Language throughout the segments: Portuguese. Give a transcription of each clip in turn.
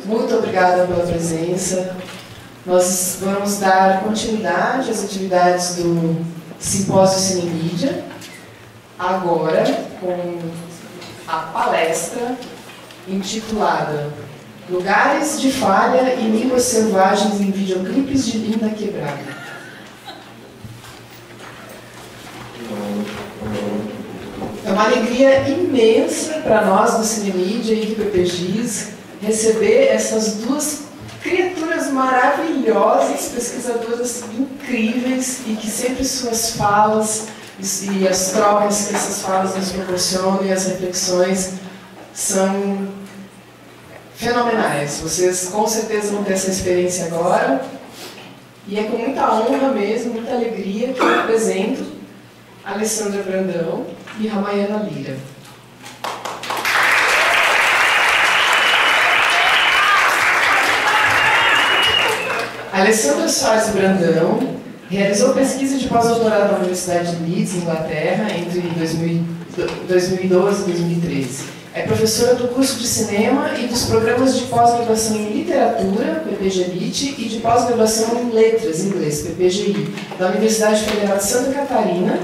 muito obrigada pela presença. Nós vamos dar continuidade às atividades do Simpósio Cinemídia, agora com a palestra intitulada Lugares de Falha e Línguas Selvagens em Videoclipes de Linda Quebrada. É uma alegria imensa para nós do Cinemídia e do PPGIS receber essas duas criaturas maravilhosas, pesquisadoras incríveis e que sempre suas falas e as trocas que essas falas nos proporcionam e as reflexões são fenomenais. Vocês com certeza vão ter essa experiência agora e é com muita honra mesmo, muita alegria que eu apresento Alessandra Brandão e Ramayana Lira. Alessandra Soares Brandão realizou pesquisa de pós-doutorado na Universidade de Leeds, Inglaterra, entre 2012 e 2013. É professora do curso de cinema e dos programas de pós-graduação em literatura, PPG-LIT, e de pós-graduação em letras, em inglês, PPGI, da Universidade Federal de Santa Catarina,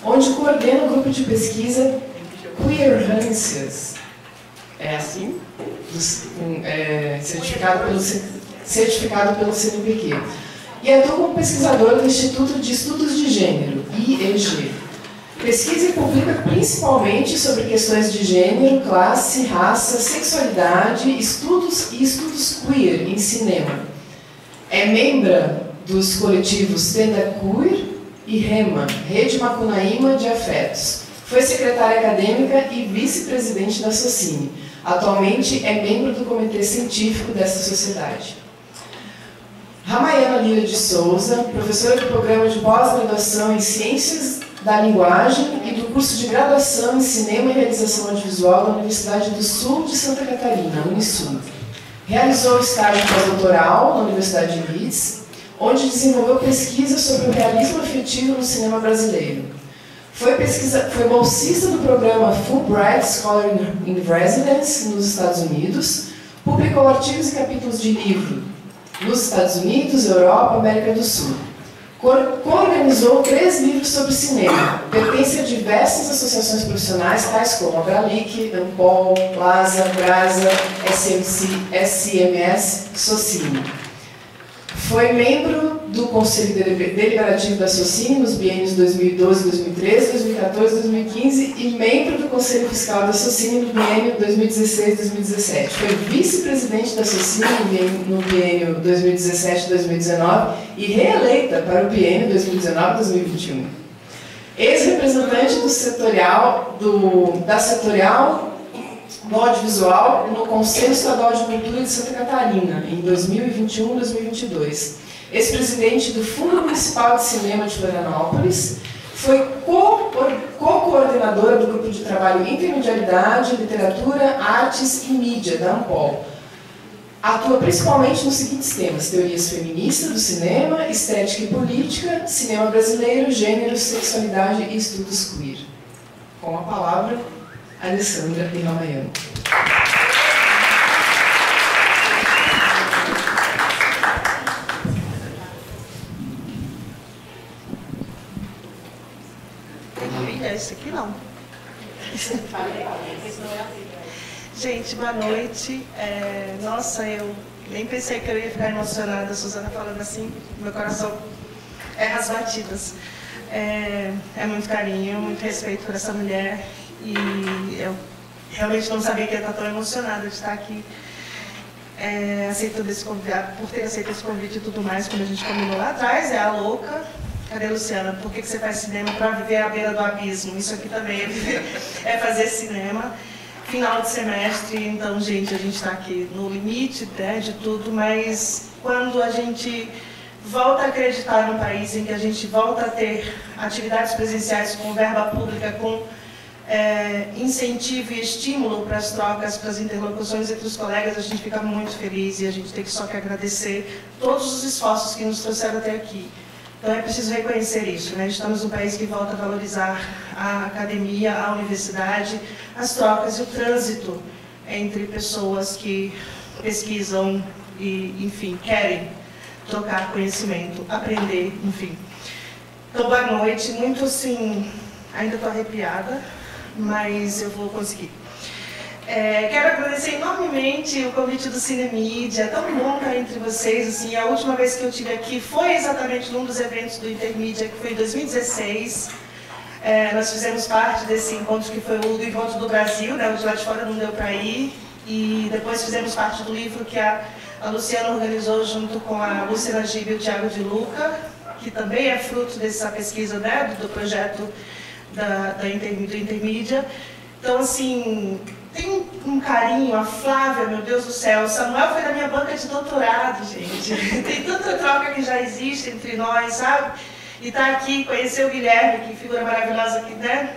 onde coordena o grupo de pesquisa Queerências. É assim? Certificado pelo CNPq. E atua como pesquisador do Instituto de Estudos de Gênero, IEG. Pesquisa e publica principalmente sobre questões de gênero, classe, raça, sexualidade, estudos queer em cinema. É membra dos coletivos Tenda Queer e REMA, Rede Macunaíma de Afetos. Foi secretária acadêmica e vice-presidente da Socine. Atualmente é membro do comitê científico dessa sociedade. Ramayana Lira de Souza, professora do programa de pós-graduação em Ciências da Linguagem e do curso de graduação em Cinema e Realização Audiovisual da Universidade do Sul de Santa Catarina, Unisul. Realizou estágio pós-doutoral na Universidade de Leeds, onde desenvolveu pesquisa sobre o realismo afetivo no cinema brasileiro. Foi bolsista do programa Fulbright Scholar in Residence nos Estados Unidos, publicou artigos e capítulos de livro nos Estados Unidos, Europa e América do Sul. Coorganizou 3 livros sobre cinema. Pertence a diversas associações profissionais, tais como a Bralic, Ampol, Plaza, Brasa, SMS, Socine. Foi membro do Conselho Deliberativo da Socine nos biênios 2012, 2013, 2014 e 2015 e membro do Conselho Fiscal da Socine no biênio 2016 e 2017. Foi vice-presidente da Socine no biênio 2017 e 2019 e reeleita para o biênio 2019 e 2021. Ex-representante da setorial do audiovisual no Conselho Estadual de Cultura de Santa Catarina, em 2021 e 2022. Ex-presidente do Fundo Municipal de Cinema de Florianópolis, foi co-coordenadora do Grupo de Trabalho Intermedialidade, Literatura, Artes e Mídia, da Ampol. Atua principalmente nos seguintes temas: teorias feministas do cinema, estética e política, cinema brasileiro, gênero, sexualidade e estudos queer. Com a palavra, Alessandra e Ramayana. Esse aqui não. Gente, boa noite. Nossa, eu nem pensei que eu ia ficar emocionada. A Suzana falando assim, meu coração erra as batidas. É muito carinho, muito respeito por essa mulher. E eu realmente não sabia que ia estar tão emocionada de estar aqui aceitando esse convite, por ter aceito esse convite e tudo mais, como a gente combinou lá atrás. É a louca. Cadê, Luciana? Por que você faz cinema? Para viver à beira do abismo. Isso aqui também é fazer cinema. Final de semestre, então, gente, a gente está aqui no limite, né, de tudo, mas quando a gente volta a acreditar num país em que a gente volta a ter atividades presenciais com verba pública, com incentivo e estímulo para as trocas, para as interlocuções entre os colegas, a gente fica muito feliz e a gente tem só que agradecer todos os esforços que nos trouxeram até aqui. Então é preciso reconhecer isso, né? Estamos num país que volta a valorizar a academia, a universidade, as trocas e o trânsito entre pessoas que pesquisam e, enfim, querem trocar conhecimento, aprender, enfim. Então, boa noite. Muito assim, ainda estou arrepiada, mas eu vou conseguir. Quero agradecer enormemente o convite do Cinemídia. É tão bom estar entre vocês. Assim, a última vez que eu estive aqui foi exatamente num dos eventos do Intermídia, que foi em 2016. Nós fizemos parte desse encontro que foi o do Encontro do Brasil, né, onde lá de fora não deu para ir. E depois fizemos parte do livro que a Luciana organizou junto com a Lúcia Najib e o Tiago de Luca, que também é fruto dessa pesquisa, né, do projeto do Intermídia. Então, assim, tem um carinho, a Flávia, meu Deus do céu, o Samuel foi da minha banca de doutorado, gente. Tem tanta troca que já existe entre nós, sabe? E estar aqui, conhecer o Guilherme, que figura maravilhosa que, né,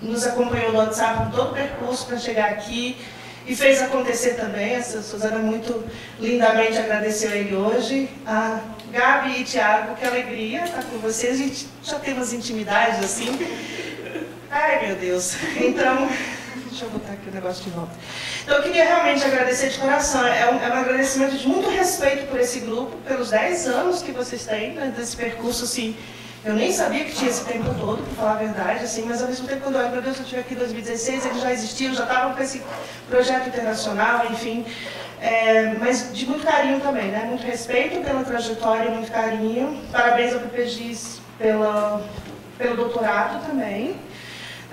nos acompanhou no WhatsApp em todo o percurso para chegar aqui e fez acontecer também. A Suzana muito lindamente agradeceu a ele hoje. A Gabi e Tiago, que alegria estar com vocês. A gente já tem umas intimidades assim. Ai, meu Deus. Então, deixa eu botar aqui o negócio de volta. Então, eu queria realmente agradecer de coração. É um agradecimento de muito respeito por esse grupo, pelos 10 anos que vocês têm, né, desse percurso, assim. Eu nem sabia que tinha esse tempo todo, para falar a verdade, assim, mas ao mesmo tempo, quando eu olho, meu Deus, eu estive aqui em 2016, eles já existiam, já estavam com esse projeto internacional, enfim. Mas de muito carinho também, né? Muito respeito pela trajetória, muito carinho. Parabéns ao PPGIS pelo doutorado também.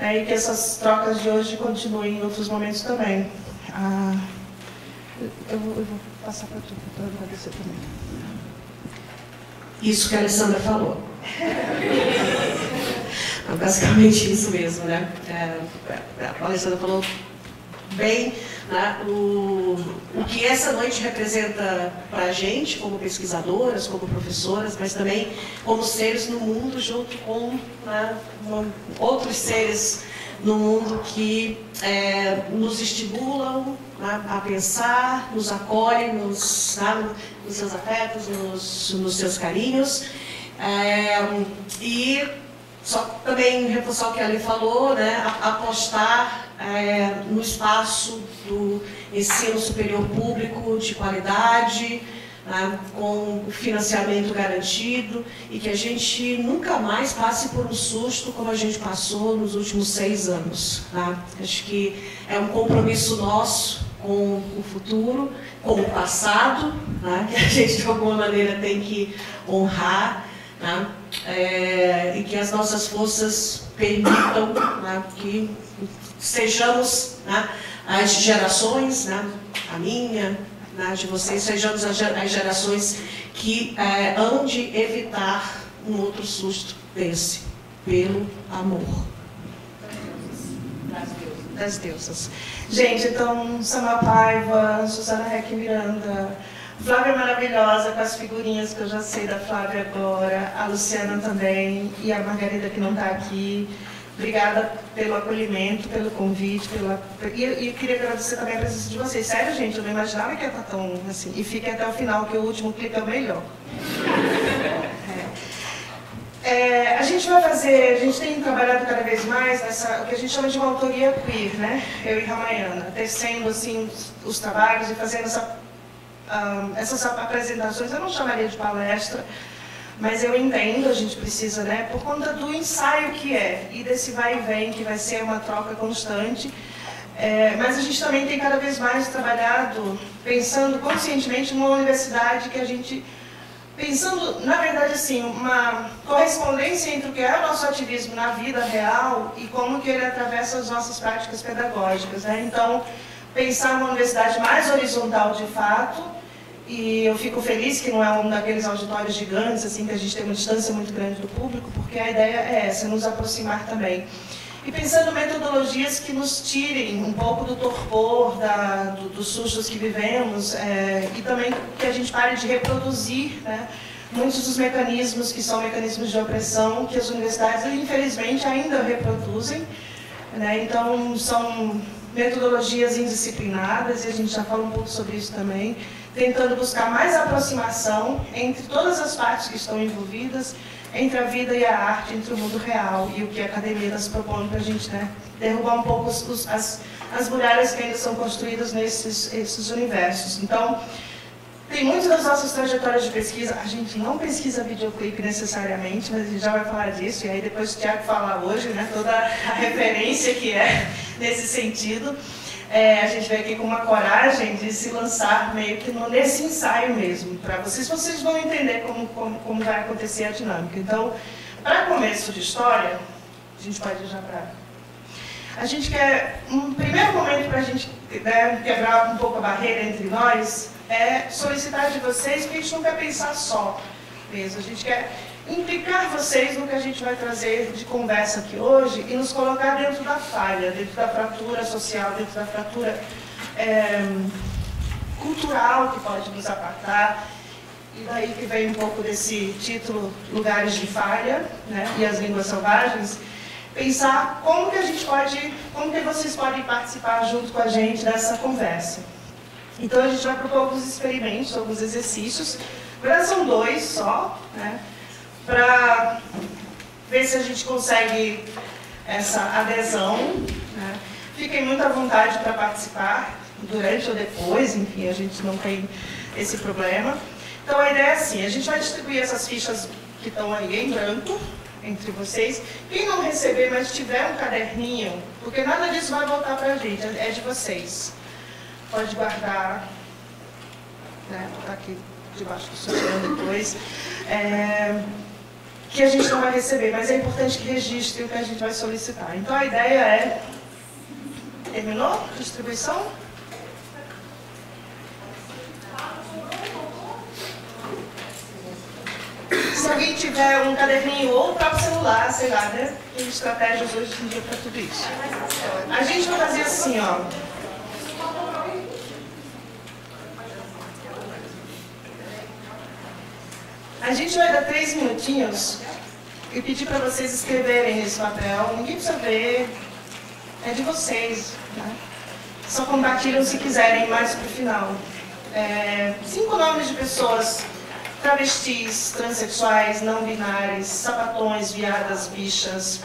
E que essas trocas de hoje continuem em outros momentos também. Eu vou passar para tu, para agradecer também. Isso que a Alessandra falou. Basicamente isso mesmo, né? A Alessandra falou bem, né, o que essa noite representa para a gente, como pesquisadoras, como professoras, mas também como seres no mundo, junto com, né, outros seres no mundo que nos estimulam, né, a pensar, nos acolhem nos seus afetos, nos seus carinhos. E só também reforçar o que a Ali falou, né, apostar no espaço do ensino superior público de qualidade, né, com o financiamento garantido, e que a gente nunca mais passe por um susto como a gente passou nos últimos 6 anos. Né? Acho que é um compromisso nosso com o futuro, com o passado, né, que a gente de alguma maneira tem que honrar, né, e que as nossas forças permitam, né, que sejamos, né, as gerações, né, a minha, né, de vocês, sejamos as gerações que hão de evitar um outro susto desse, pelo amor. Das deusas. Gente, então, Samuel Paiva, Suzana Reck Miranda, Flávia maravilhosa, com as figurinhas que eu já sei da Flávia agora, a Luciana também, e a Margarida que não está aqui. Obrigada pelo acolhimento, pelo convite, e eu queria agradecer também a presença de vocês. Sério, gente, eu não imaginava que ia estar tão assim. E fiquem até o final, que o último clipe é o melhor. A gente tem trabalhado cada vez mais o que a gente chama de uma autoria queer, né? Eu e Ramayana, tecendo assim os trabalhos e fazendo essas apresentações. Eu não chamaria de palestra, mas eu entendo, a gente precisa, né, por conta do ensaio que e desse vai e vem, que vai ser uma troca constante. Mas a gente também tem cada vez mais trabalhado, pensando conscientemente numa universidade que a gente... Pensando, na verdade, assim, uma correspondência entre o que é o nosso ativismo na vida real e como que ele atravessa as nossas práticas pedagógicas, né? Então, pensar uma universidade mais horizontal de fato, e eu fico feliz que não é um daqueles auditórios gigantes, assim, que a gente tem uma distância muito grande do público, porque a ideia é essa, nos aproximar também. E pensando metodologias que nos tirem um pouco do torpor, dos sustos que vivemos, e também que a gente pare de reproduzir, né, muitos dos mecanismos que são mecanismos de opressão que as universidades, infelizmente, ainda reproduzem. Né? Então, são metodologias indisciplinadas, e a gente já fala um pouco sobre isso também, tentando buscar mais aproximação entre todas as partes que estão envolvidas, entre a vida e a arte, entre o mundo real e o que a academia está se propondo para a gente, né, derrubar um pouco as muralhas que ainda são construídas nesses universos. Então, tem muitas das nossas trajetórias de pesquisa, a gente não pesquisa videoclipe necessariamente, mas a gente já vai falar disso, e aí depois o Tiago falar hoje, né, toda a referência que é nesse sentido. A gente veio aqui com uma coragem de se lançar meio que nesse ensaio mesmo, para vocês vão entender como vai acontecer a dinâmica. Então, para começo de história, a gente pode ir já para... A gente quer, um primeiro momento para a gente quebrar um pouco a barreira entre nós, é solicitar de vocês que a gente não quer pensar só mesmo. A gente quer implicar vocês no que a gente vai trazer de conversa aqui hoje e nos colocar dentro da falha, dentro da fratura social, dentro da fratura cultural que pode nos apartar. E daí que vem um pouco desse título, Lugares de Falha, né, e as Línguas Selvagens. Pensar como que a gente pode, como que vocês podem participar junto com a gente dessa conversa. Então a gente vai propor alguns experimentos, alguns exercícios. Agora são 2 só, né, para ver se a gente consegue essa adesão. Né. Fiquem muito à vontade para participar, durante ou depois, enfim, a gente não tem esse problema. Então a ideia é assim, a gente vai distribuir essas fichas que estão aí em branco, entre vocês. Quem não receber, mas tiver um caderninho, porque nada disso vai voltar para a gente, é de vocês. Pode guardar, né, tá aqui debaixo do sutiã depois, que a gente não vai receber, mas é importante que registre o que a gente vai solicitar. Então a ideia é... Terminou a distribuição? Se alguém tiver um caderninho ou o próprio celular, sei lá, né? Tem estratégias hoje em dia para tudo isso. A gente vai fazer assim, ó. A gente vai dar 3 minutinhos e pedir para vocês escreverem nesse papel. Ninguém precisa ver, é de vocês, né? Só compartilham se quiserem mais para o final. 5 nomes de pessoas: travestis, transexuais, não binários, sapatões, viadas, bichas,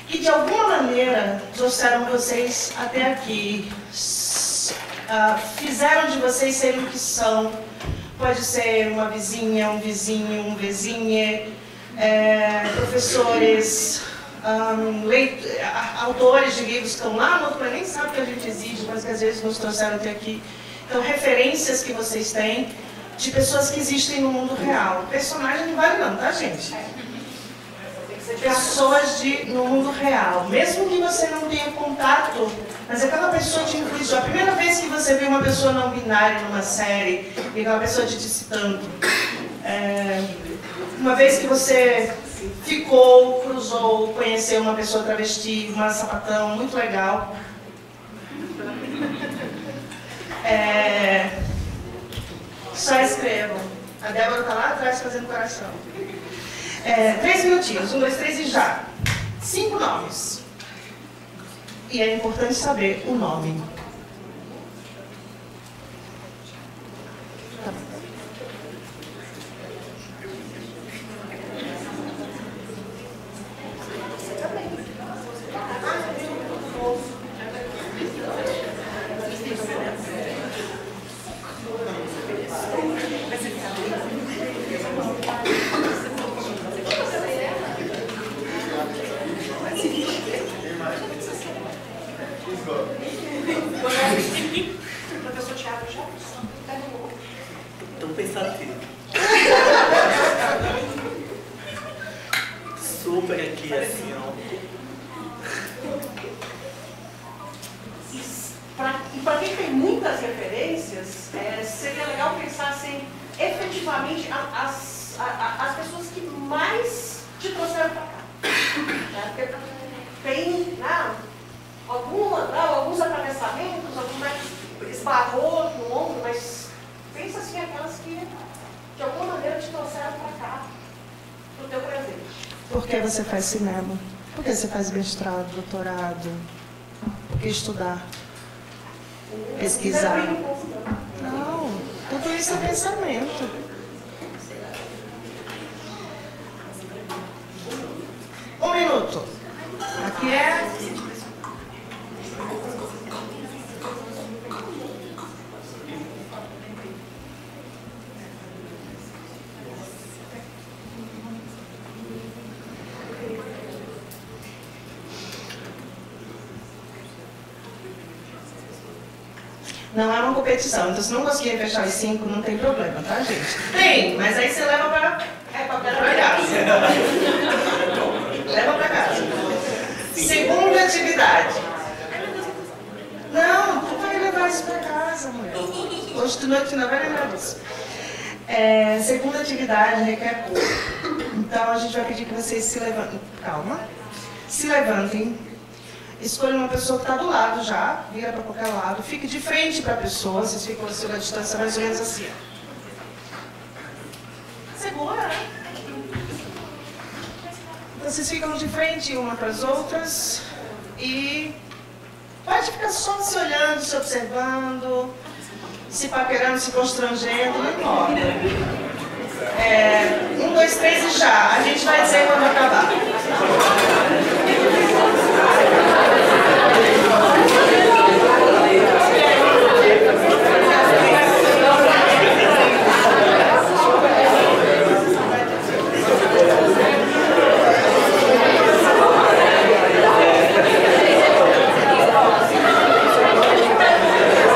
que de alguma maneira trouxeram vocês até aqui, fizeram de vocês serem o que são. Pode ser uma vizinha, um vizinho, um vizinha, professores, autores de livros que estão lá no outro, nem sabe que a gente existe, mas que às vezes nos trouxeram até aqui. Então, referências que vocês têm de pessoas que existem no mundo real. Personagem não vale não, tá, gente? Pessoas no mundo real. Mesmo que você não tenha contato, mas aquela pessoa te influenciou. A primeira vez que você viu uma pessoa não binária numa série, e aquela pessoa te disse tanto. Uma vez que você ficou, cruzou, conheceu uma pessoa travesti, uma sapatão, muito legal. Só escrevam. A Débora está lá atrás fazendo coração. 3 minutinhos. 1, 2, 3 e já. 5 nomes. E é importante saber o nome. Tá. Professor Tiago já Estou pensativo. Super aqui, assim, ó. E para quem tem muitas referências, seria legal pensar assim, efetivamente as pessoas que mais te trouxeram para cá. Porque tem alguns atravessamentos, alguns esbarrou no ombro, mas pensa assim, aquelas que de alguma maneira te trouxeram para cá, para o teu presente. Por que você faz cinema? Por que você faz mestrado, doutorado? Por que estudar? Pesquisar? Não, tudo isso é pensamento. Um minuto. Aqui é Não é uma competição. Então, se não conseguir fechar os 5, não tem problema, tá, gente? Tem, mas aí você leva pra casa. Leva pra casa. Segunda atividade. Não, tu vai levar isso pra casa, mulher. Hoje de noite não vai lembrar disso. Segunda atividade requer corpo. Então, a gente vai pedir que vocês se levantem. Calma. Se levantem. Escolha uma pessoa que está do lado já, vira para qualquer lado, fique de frente para a pessoa, vocês ficam assim, a distância mais ou menos assim. Segura, né? Então vocês ficam de frente uma para as outras e pode ficar só se olhando, se observando, se paquerando, se constrangendo, não importa. 1, 2, 3 e já. A gente vai dizer quando acabar.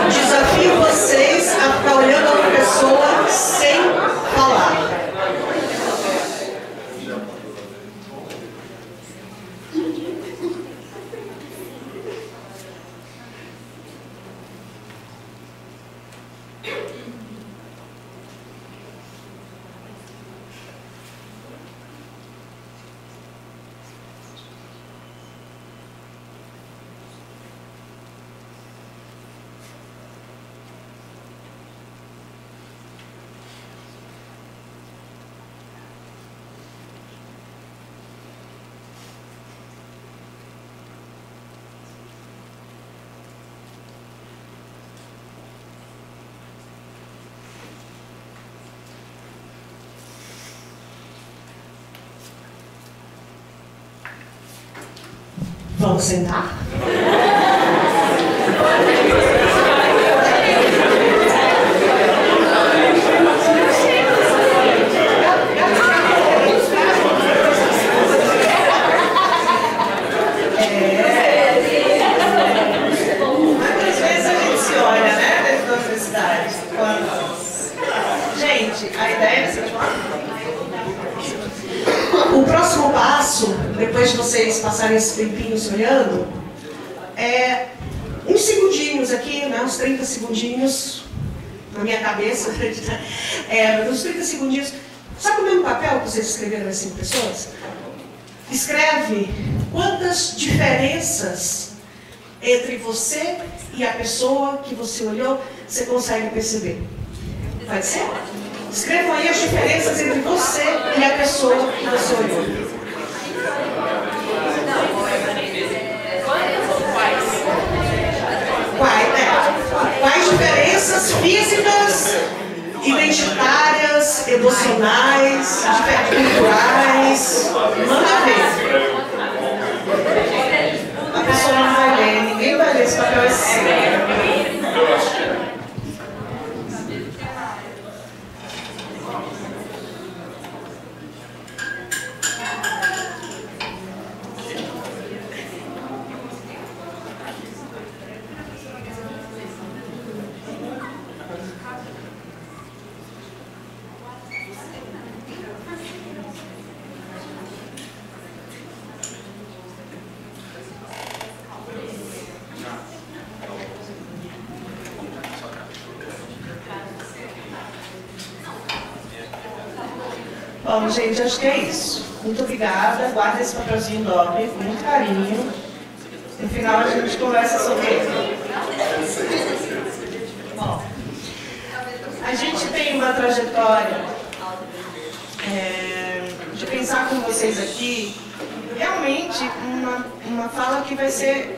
Desafio vocês a ficar olhando a outra pessoa sem falar. Vamos sentar? Quantas vezes a gente se olha, né, dentro da universidade? Gente, a ideia é você O próximo passo, depois de vocês passarem esse tempinho se olhando, é uns segundinhos aqui, né, uns 30 segundinhos, na minha cabeça, uns 30 segundinhos. Sabe o mesmo papel que vocês escreveram as 5 pessoas? Escreve quantas diferenças entre você e a pessoa que você olhou, você consegue perceber. Pode ser? Escrevam aí as diferenças entre você e a pessoa que você olhou. Quais diferenças físicas, identitárias, emocionais, culturais? Manda ver. A pessoa não vai ler, ninguém vai ler, esse papel é seu. Bom, gente, acho que é isso. Muito obrigada. Guarda esse papelzinho dobre, com muito carinho. No final a gente conversa sobre ele. Bom, a gente tem uma trajetória de pensar com vocês aqui realmente uma fala que vai ser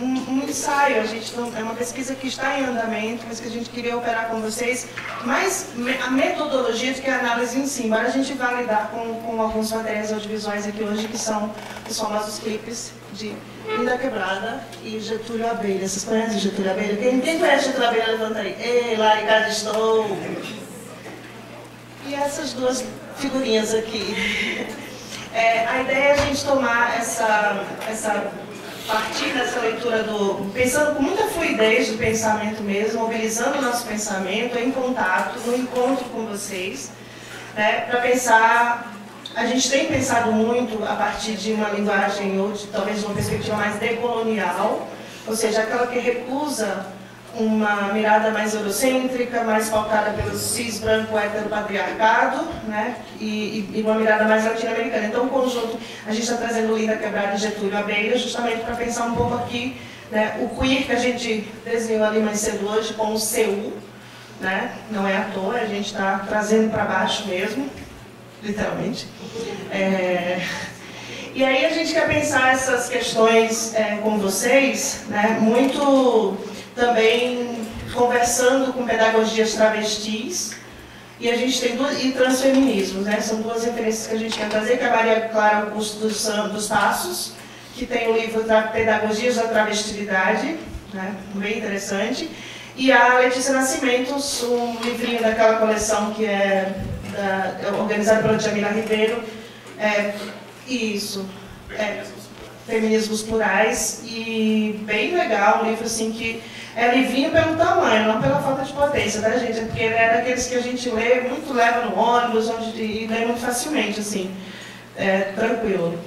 um ensaio. A gente não, é uma pesquisa que está em andamento, mas que a gente queria operar com vocês, mas a metodologia de que a análise em si, embora a gente vá lidar com alguns materiais audiovisuais aqui hoje, que são os famosos clipes de Linda Quebrada e Getúlio Abelha. Vocês conhecem Getúlio Abelha? Quem conhece Getúlio Abelha, levanta aí. Ei, lá em casa estou. E essas duas figurinhas aqui. A ideia é a gente tomar essa partir dessa leitura pensando com muita fluidez do pensamento mesmo, mobilizando o nosso pensamento em contato, no encontro com vocês, né, para pensar. A gente tem pensado muito a partir de uma linguagem, ou de, talvez de uma perspectiva mais decolonial, ou seja, aquela que recusa uma mirada mais eurocêntrica, mais pautada pelo cis branco heteropatriarcado, né, e uma mirada mais latino-americana. Então, o conjunto, a gente está trazendo Linda Quebrada e Getúlio Abelha, justamente para pensar um pouco aqui, né, o queer que a gente desenhou ali mais cedo hoje com o CU, né, não é à toa, a gente está trazendo para baixo mesmo, literalmente. E aí a gente quer pensar essas questões com vocês, né, muito também conversando com pedagogias travestis, e a gente tem e transfeminismos, né, são duas referências que a gente quer trazer, que é a Maria Clara Augusto dos Passos, que tem o livro Pedagogias da Travestilidade, né, bem interessante, e a Letícia Nascimentos, um livrinho daquela coleção que é organizado pela Jamila Ribeiro, Feminismos Plurais, e bem legal, um livro assim que é livinho pelo tamanho, não pela falta de potência, tá, gente? É porque ele é daqueles que a gente lê, muito leva no ônibus, e lê muito facilmente, assim, tranquilo.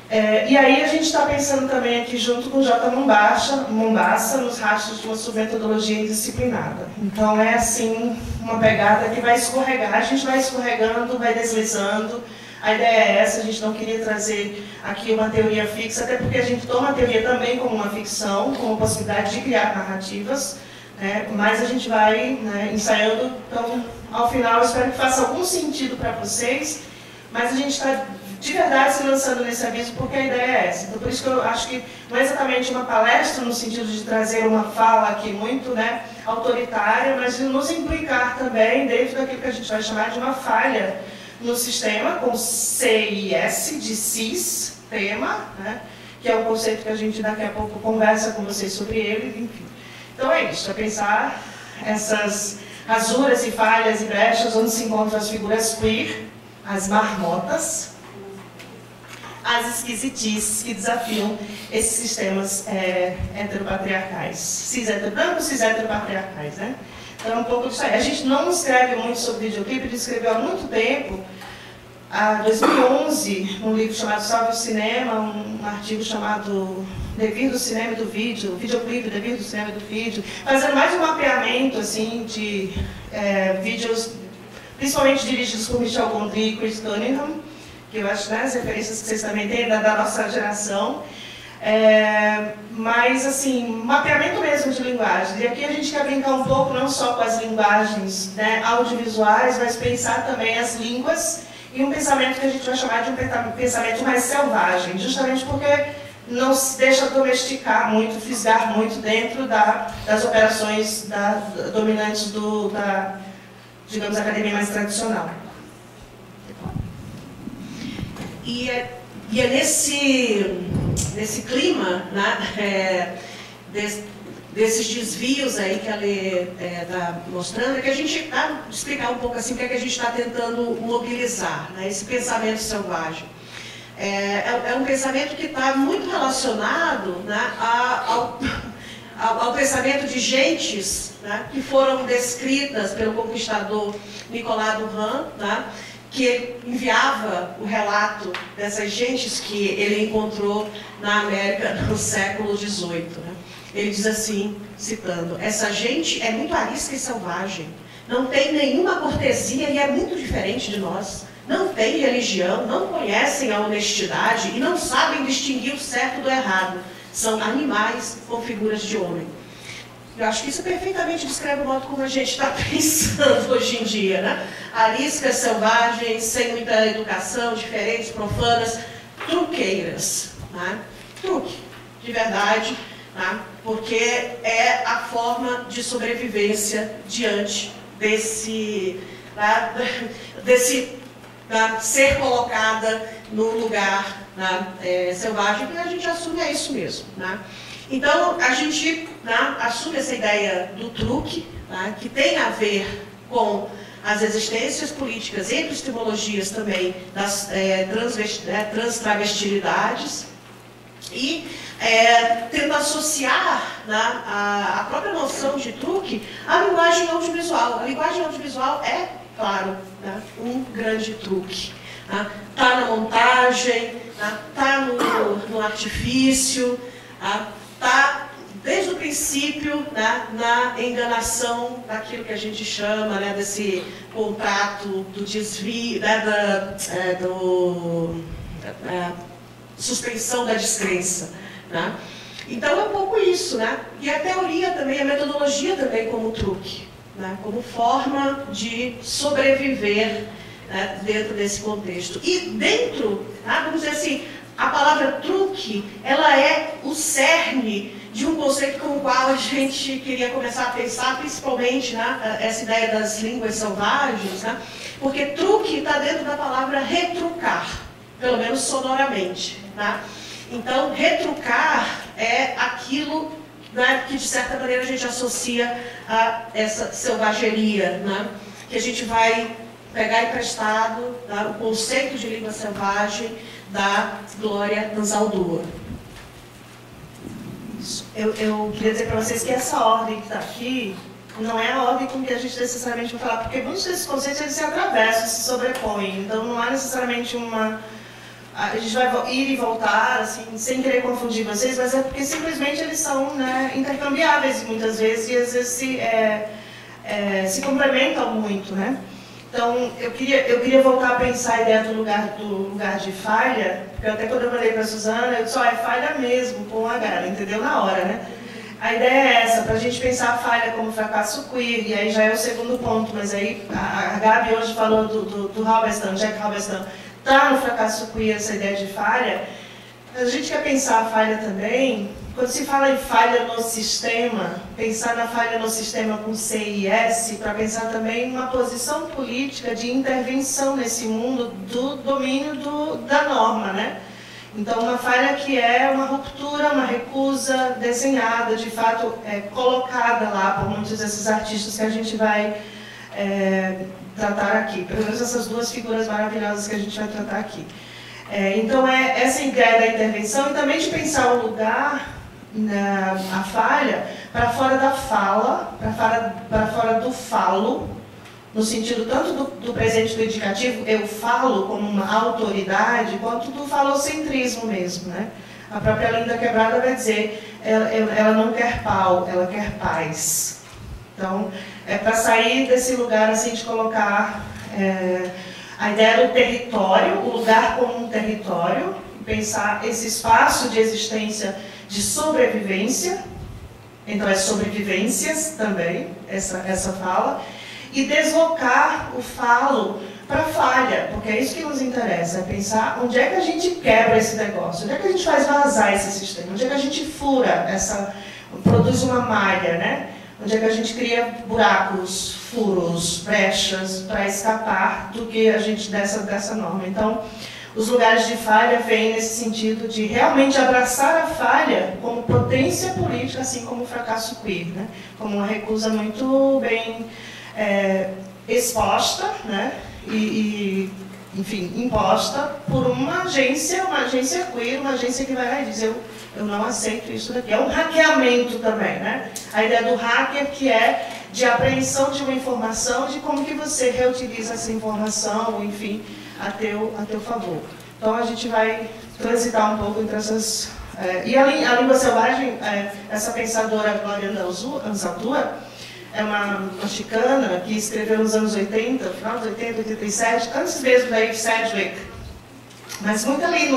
E aí a gente está pensando também aqui junto com o J. Mombassa, nos rastros de uma submetodologia indisciplinada. Então é assim, uma pegada que vai escorregar, a gente vai escorregando, vai deslizando. A ideia é essa, a gente não queria trazer aqui uma teoria fixa, até porque a gente toma a teoria também como uma ficção, como possibilidade de criar narrativas, né, mas a gente vai, né, ensaiando, então ao final eu espero que faça algum sentido para vocês, mas a gente está de verdade se lançando nesse aviso porque a ideia é essa. Então por isso que eu acho que não é exatamente uma palestra no sentido de trazer uma fala aqui muito, né, autoritária, mas de nos implicar também dentro daquilo que a gente vai chamar de uma falha no sistema, com CIS, de cis, tema, né, que é um conceito que a gente daqui a pouco conversa com vocês sobre ele, enfim. Então é isso, é pensar essas rasuras e falhas e brechas onde se encontram as figuras queer, as marmotas, as esquisitices que desafiam esses sistemas heteropatriarcais, cis-heterobrancos, cis-heteropatriarcais, né? Então, um pouco disso aí. A gente não escreve muito sobre videoclipe, ele escreveu há muito tempo, em 2011, um livro chamado Salve o Cinema, um artigo chamado Devir do Cinema e do Vídeo, videoclipe, Devir do Cinema e do Vídeo, fazendo mais um mapeamento assim, de vídeos, principalmente dirigidos por Michel Gondry e Chris Cunningham, que eu acho, né, as referências que vocês também têm da nossa geração. Mas, assim, mapeamento mesmo de linguagem. E aqui a gente quer brincar um pouco, não só com as linguagens, né, audiovisuais, mas pensar também as línguas e um pensamento que a gente vai chamar de um pensamento mais selvagem, justamente porque não se deixa domesticar muito, fisgar muito dentro das operações dominantes da, digamos, academia mais tradicional. E é nesse clima, né, desses desvios aí que ela está mostrando, que a gente vai explicar um pouco assim o que é que a gente está tentando mobilizar, né, esse pensamento selvagem. É um pensamento que está muito relacionado, né, ao pensamento de gentes, né, que foram descritas pelo conquistador Nicolas Duran, né, que enviava o relato dessas gentes que ele encontrou na América no século XVIII. Né? Ele diz assim, citando, essa gente é muito arisca e selvagem, não tem nenhuma cortesia e é muito diferente de nós, não tem religião, não conhecem a honestidade e não sabem distinguir o certo do errado, são animais com figuras de homem. Eu acho que isso perfeitamente descreve o modo como a gente está pensando hoje em dia, né? Ariscas, selvagens, sem muita educação, diferentes, profanas, truqueiras, né? Truque, de verdade, né? Porque é a forma de sobrevivência diante desse ser colocada no lugar, né, selvagem, e a gente assume isso mesmo, né? Então, a gente, né, assume essa ideia do truque, né, que tem a ver com as existências políticas e epistemologias também das transtravestilidades, E tenta associar, né, a própria noção de truque à linguagem audiovisual. A linguagem audiovisual é, claro, né, um grande truque. Está na montagem, está no artifício, está desde o princípio, né, na enganação daquilo que a gente chama, né, desse contrato, do desvio, né, suspensão da descrença. Né? Então é um pouco isso, né? E a teoria também, a metodologia também como truque, né? Como forma de sobreviver, né, dentro desse contexto. E dentro, né, vamos dizer assim, a palavra truque, ela é o cerne de um conceito com o qual a gente queria começar a pensar, principalmente, né, essa ideia das línguas selvagens, né? Porque truque está dentro da palavra retrucar, pelo menos sonoramente. Né? Então, retrucar é aquilo, né, que, de certa maneira, a gente associa a essa selvageria, né? Que a gente vai pegar emprestado, né, o conceito de língua selvagem da Glória Anzaldúa. Eu queria dizer para vocês que essa ordem que está aqui não é a ordem com que a gente necessariamente vai falar, porque muitos desses conceitos eles se atravessam, se sobrepõem, então não há necessariamente uma... A gente vai ir e voltar, assim, sem querer confundir vocês, mas é porque simplesmente eles são, né, intercambiáveis muitas vezes, e às vezes se complementam muito, né? Então, eu queria voltar a pensar a ideia do lugar de falha, porque até quando eu falei para a Suzana, eu disse, é falha mesmo, com H, ela entendeu na hora, né? A ideia é essa, para a gente pensar a falha como fracasso queer, e aí já é o segundo ponto, mas aí a Gabi hoje falou do Halberstam, Jack Halberstam, está no fracasso queer essa ideia de falha. A gente quer pensar a falha também, quando se fala em falha no sistema, pensar na falha no sistema com C e S, para pensar também numa posição política de intervenção nesse mundo do domínio da norma, né? Então, uma falha que é uma ruptura, uma recusa desenhada, de fato, colocada lá por muitos desses artistas que a gente vai tratar aqui. Pelo menos essas duas figuras maravilhosas que a gente vai tratar aqui. Então, essa ideia da intervenção e também de pensar o lugar, a falha, para fora da fala, para fora do falo, no sentido tanto do presente do indicativo, eu falo como uma autoridade, quanto do falocentrismo mesmo, né? A própria Linda Quebrada vai dizer, ela não quer pau, ela quer paz. Então, é para sair desse lugar assim de colocar a ideia do território, o lugar como um território, pensar esse espaço de existência de sobrevivência, então é sobrevivências também, essa fala, e deslocar o falo para a falha, porque é isso que nos interessa, é pensar onde é que a gente quebra esse negócio, onde é que a gente faz vazar esse sistema, onde é que a gente fura, produz uma malha, né? Onde é que a gente cria buracos, furos, brechas para escapar do que a gente dessa norma. Então, os lugares de falha vêm nesse sentido de realmente abraçar a falha como potência política, assim como o fracasso queer, né? Como uma recusa muito bem exposta, né? Enfim, imposta por uma agência queer, uma agência que vai lá e diz, eu não aceito isso daqui. É um hackeamento também, né? A ideia do hacker que é de apreensão de uma informação, de como que você reutiliza essa informação, enfim, a teu favor. Então a gente vai transitar um pouco entre essas... e a língua selvagem, essa pensadora Glória Anzaldúa, é uma chicana que escreveu nos anos 80, final dos 80, 87, antes mesmo da Eve Sedgwick, mas muito ali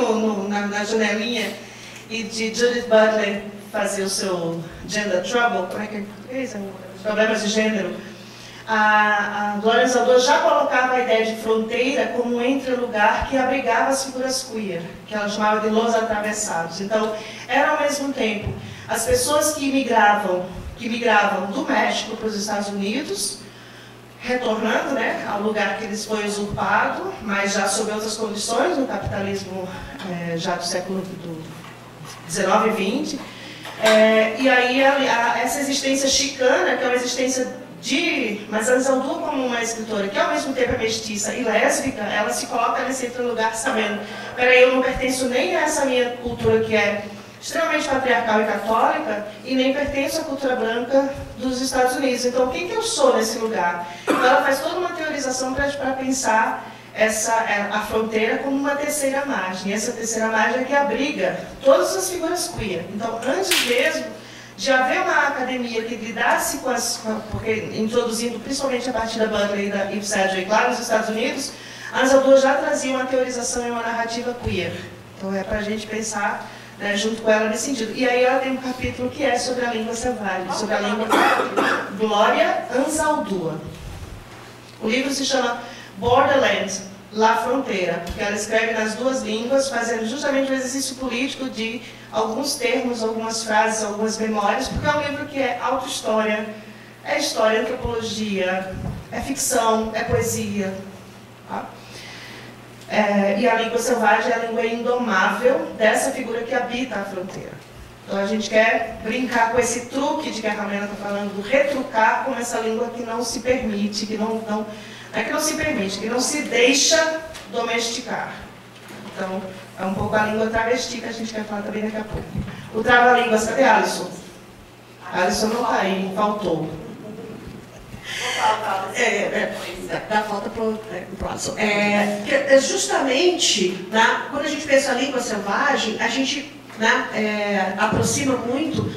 na janelinha, e de Judith Butler fazer o seu Gender Trouble, como é que é isso? Problemas de gênero. A Glória Anzaldúa já colocava a ideia de fronteira como um entre-lugar que abrigava as figuras queer, que ela chamava de los atravessados. Então, era ao mesmo tempo as pessoas que migravam do México para os Estados Unidos, retornando, né, ao lugar que lhes foi usurpado, mas já sob outras condições, no capitalismo já do século XIX e XX. E aí essa existência chicana, que é uma existência Mas a Anzaldúa, como uma escritora que ao mesmo tempo é mestiça e lésbica, ela se coloca nesse outro lugar sabendo, peraí, eu não pertenço nem a essa minha cultura que é extremamente patriarcal e católica, e nem pertenço à cultura branca dos Estados Unidos. Então, quem que eu sou nesse lugar? Então, ela faz toda uma teorização para pensar a fronteira como uma terceira margem. E essa terceira margem é que abriga todas as figuras queer. Então, antes mesmo de haver uma academia que lidasse porque introduzindo principalmente a partir da Buckley e da Eve Sedgwick lá nos Estados Unidos, a Anzaldúa já trazia uma teorização e uma narrativa queer. Então, é para a gente pensar, né, junto com ela nesse sentido. E aí ela tem um capítulo que é sobre a língua selvagem, sobre a língua Glória Anzaldúa. O livro se chama Borderland, La Fronteira, porque ela escreve nas duas línguas, fazendo justamente o exercício político de alguns termos, algumas frases, algumas memórias, porque é um livro que é autohistória, é história, antropologia, é ficção, é poesia. Tá? E a língua selvagem é a língua indomável dessa figura que habita a fronteira. Então a gente quer brincar com esse truque de que a Ramena está falando, do retrucar com essa língua que não se permite, que não é que não se permite, que não se deixa domesticar. Então, é um pouco a língua travesti que a gente quer falar também daqui a pouco. O trava-línguas, cadê a Alisson? A Alisson não está aí, faltou. Dá falta para o próximo. Justamente, né, quando a gente pensa a língua selvagem, a gente, né, aproxima muito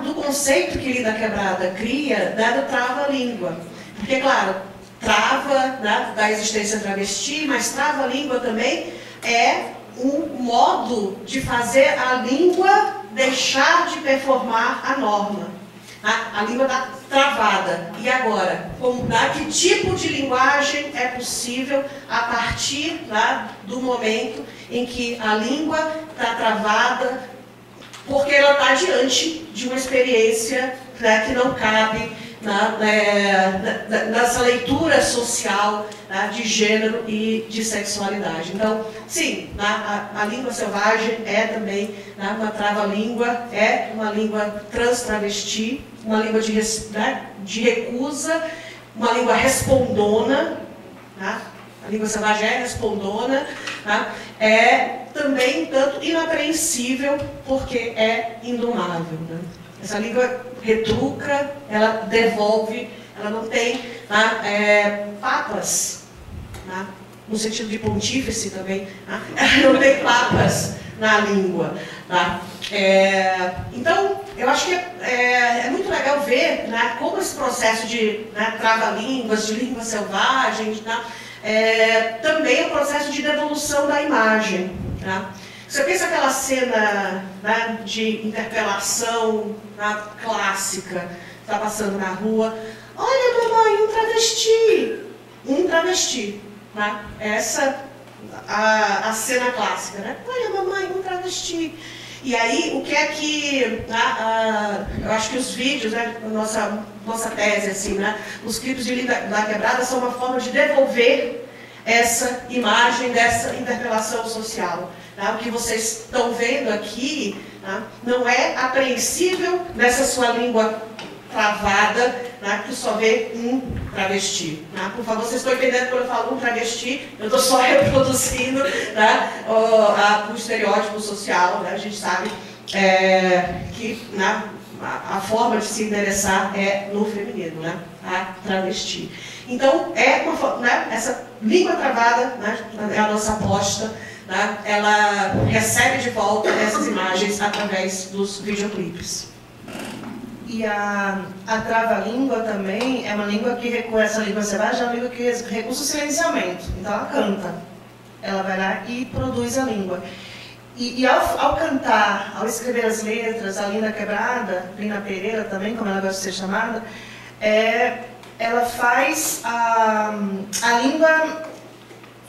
do conceito que Linda Quebrada cria, do trava-língua. Porque, claro, trava, né, da existência travesti, mas trava-língua também é um modo de fazer a língua deixar de performar a norma. A língua está travada. E agora? Que tipo de linguagem é possível a partir, né, do momento em que a língua está travada, porque ela está diante de uma experiência, né, que não cabe nessa leitura social, né, de gênero e de sexualidade. Então, sim, a língua selvagem é também, né, uma trava-língua, é uma língua trans-travesti, uma língua de recusa, uma língua respondona, né? A língua selvagem é respondona, né? É também tanto inapreensível, porque é indomável, né? Essa língua retruca, ela devolve, ela não tem, né, papas, né? No sentido de pontífice também, né? Ela não tem papas na língua. Tá? Então, eu acho que é muito legal ver, né, como esse processo de, né, trava-línguas, de língua selvagem, né, também é um processo de devolução da imagem. Tá? Você pensa aquela cena, né, de interpelação, né, clássica, está passando na rua, olha, mamãe, um travesti. Né? Essa a cena clássica, né? Olha, mamãe, um travesti. E aí, o que é que... eu acho que os vídeos, né, nossa tese, assim, né, os clipes de Linda Quebrada são uma forma de devolver essa imagem dessa interpelação social. Tá? O que vocês estão vendo aqui, tá, não é apreensível nessa sua língua travada, né, que só vê um travesti. Né? Por favor, vocês estão entendendo quando eu falo um travesti, eu estou só reproduzindo, né, o estereótipo social. Né? A gente sabe que, né, a forma de se endereçar é no feminino, né? A travesti. Então, né, essa língua travada, né, é a nossa aposta. Né? Ela recebe de volta essas imagens através dos videoclipes. E a trava-língua também é uma língua que recua, essa língua selvagem é uma língua que recusa o silenciamento. Então ela canta, ela vai lá e produz a língua. E ao cantar, ao escrever as letras, a Linda Quebrada, Lina Pereira também, como ela gosta de ser chamada, ela faz a língua,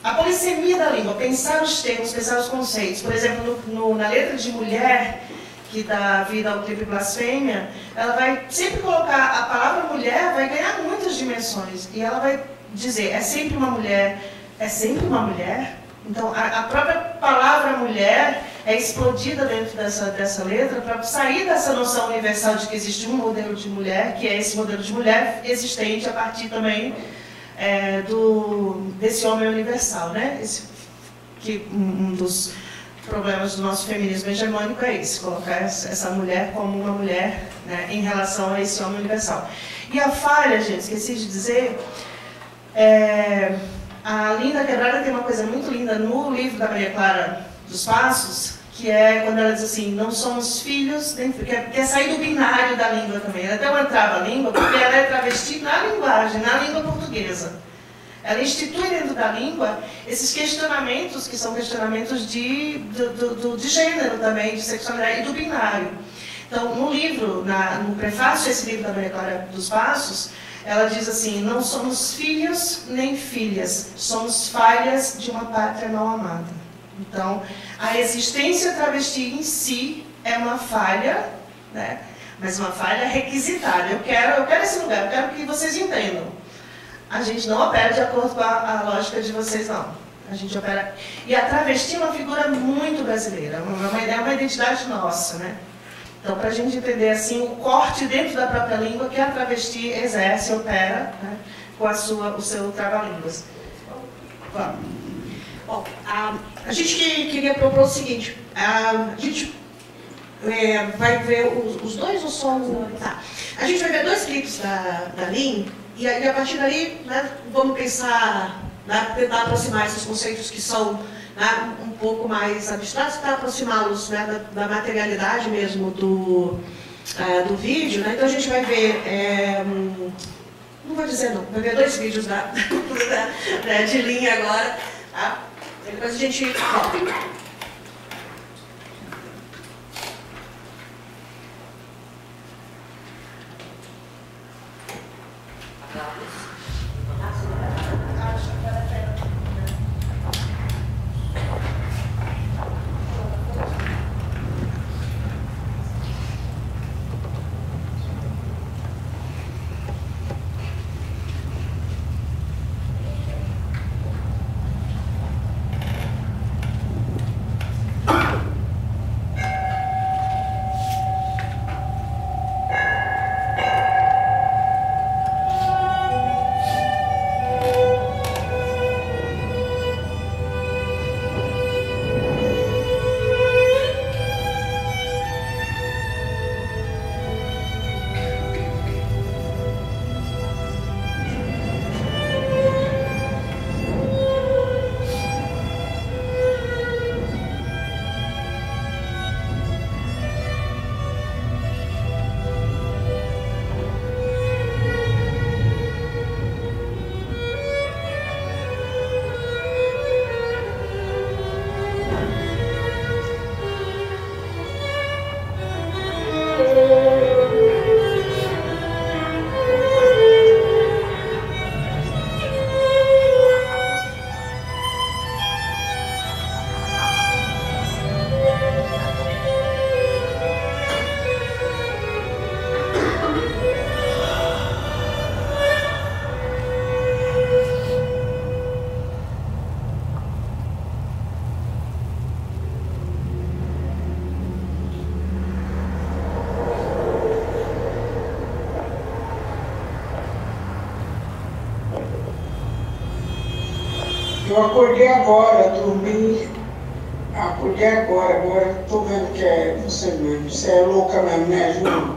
a polissemia da língua, pensar os termos, pensar os conceitos. Por exemplo, na letra de Mulher, que dá vida ao clipe Blasfêmia, ela vai sempre colocar a palavra mulher, vai ganhar muitas dimensões. E ela vai dizer, é sempre uma mulher, é sempre uma mulher. Então, a própria palavra mulher é explodida dentro dessa letra para sair dessa noção universal de que existe um modelo de mulher, que é esse modelo de mulher existente a partir também desse homem universal, né? Que um dos problemas do nosso feminismo hegemônico é esse, colocar essa mulher como uma mulher, né, em relação a esse homem universal. E a falha, gente, esqueci de dizer, a Linda Quebrada tem uma coisa muito linda no livro da Maria Clara dos Passos, que é quando ela diz assim, não somos filhos, que é sair do binário da língua também. Ela até uma trava-língua, porque ela é travesti na linguagem, na língua portuguesa. Ela institui dentro da língua esses questionamentos, que são questionamentos de gênero também, de sexualidade e do binário. Então, no livro, no prefácio a esse livro da Maria Clara dos Passos, ela diz assim, não somos filhos nem filhas, somos falhas de uma pátria não amada. Então, a existência travesti em si é uma falha, né? Mas uma falha requisitada. Eu quero esse lugar, eu quero que vocês entendam. A gente não opera de acordo com a lógica de vocês, não. A gente opera... E a travesti é uma figura muito brasileira, é uma identidade nossa, né? Então, para a gente entender assim, o corte dentro da própria língua que a travesti exerce, opera, né, com o seu trava-línguas. Bom, a gente queria propor o seguinte, a gente vai ver os dois ou só um? Tá. A gente vai ver 2 clipes da Lin, e a partir daí, né, vamos pensar, né, tentar aproximar esses conceitos que são, né, um pouco mais abstratos, para aproximá-los, né, da materialidade mesmo do vídeo. Né? Então a gente vai ver, não vou dizer não, vai ver 2 vídeos de Lin agora, tá? Depois a gente volta. Eu acordei agora, dormi, acordei agora estou vendo que é você mesmo. Você é louca mesmo, né, Júlio?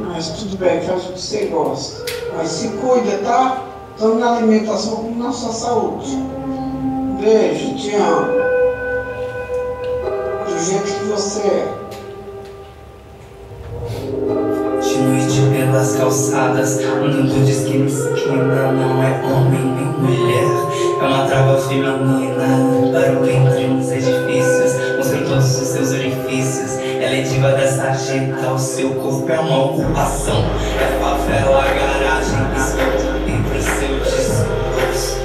Mas tudo bem, faz o que você gosta. Mas se cuida, tá? Tanto na alimentação como na sua saúde. Beijo, te amo. Do jeito que você é. De noite pelas calçadas, andando de esquina em esquina. Não é homem nem mulher, é uma trava feminina. Barulho entre uns edifícios, mostrando todos os seus orifícios. Ela é diva dessa jeta, o seu corpo é uma ocupação. É favela, garagem, escuta entre o seu discurso.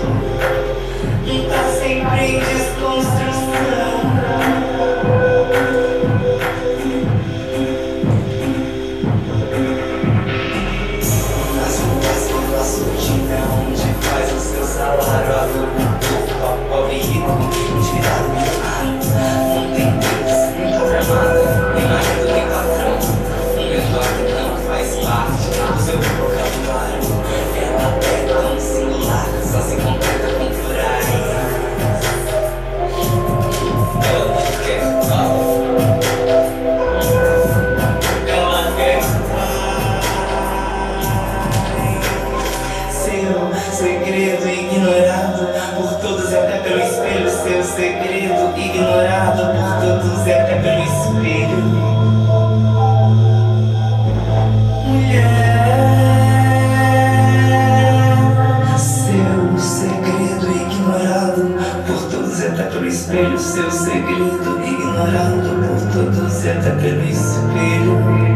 Tá sempre em desconstrução. Onde faz o seu salário, adulto, pobre, rico, endividado, milionário. espelho seu segredo, ignorado por todos e até pelo espelho.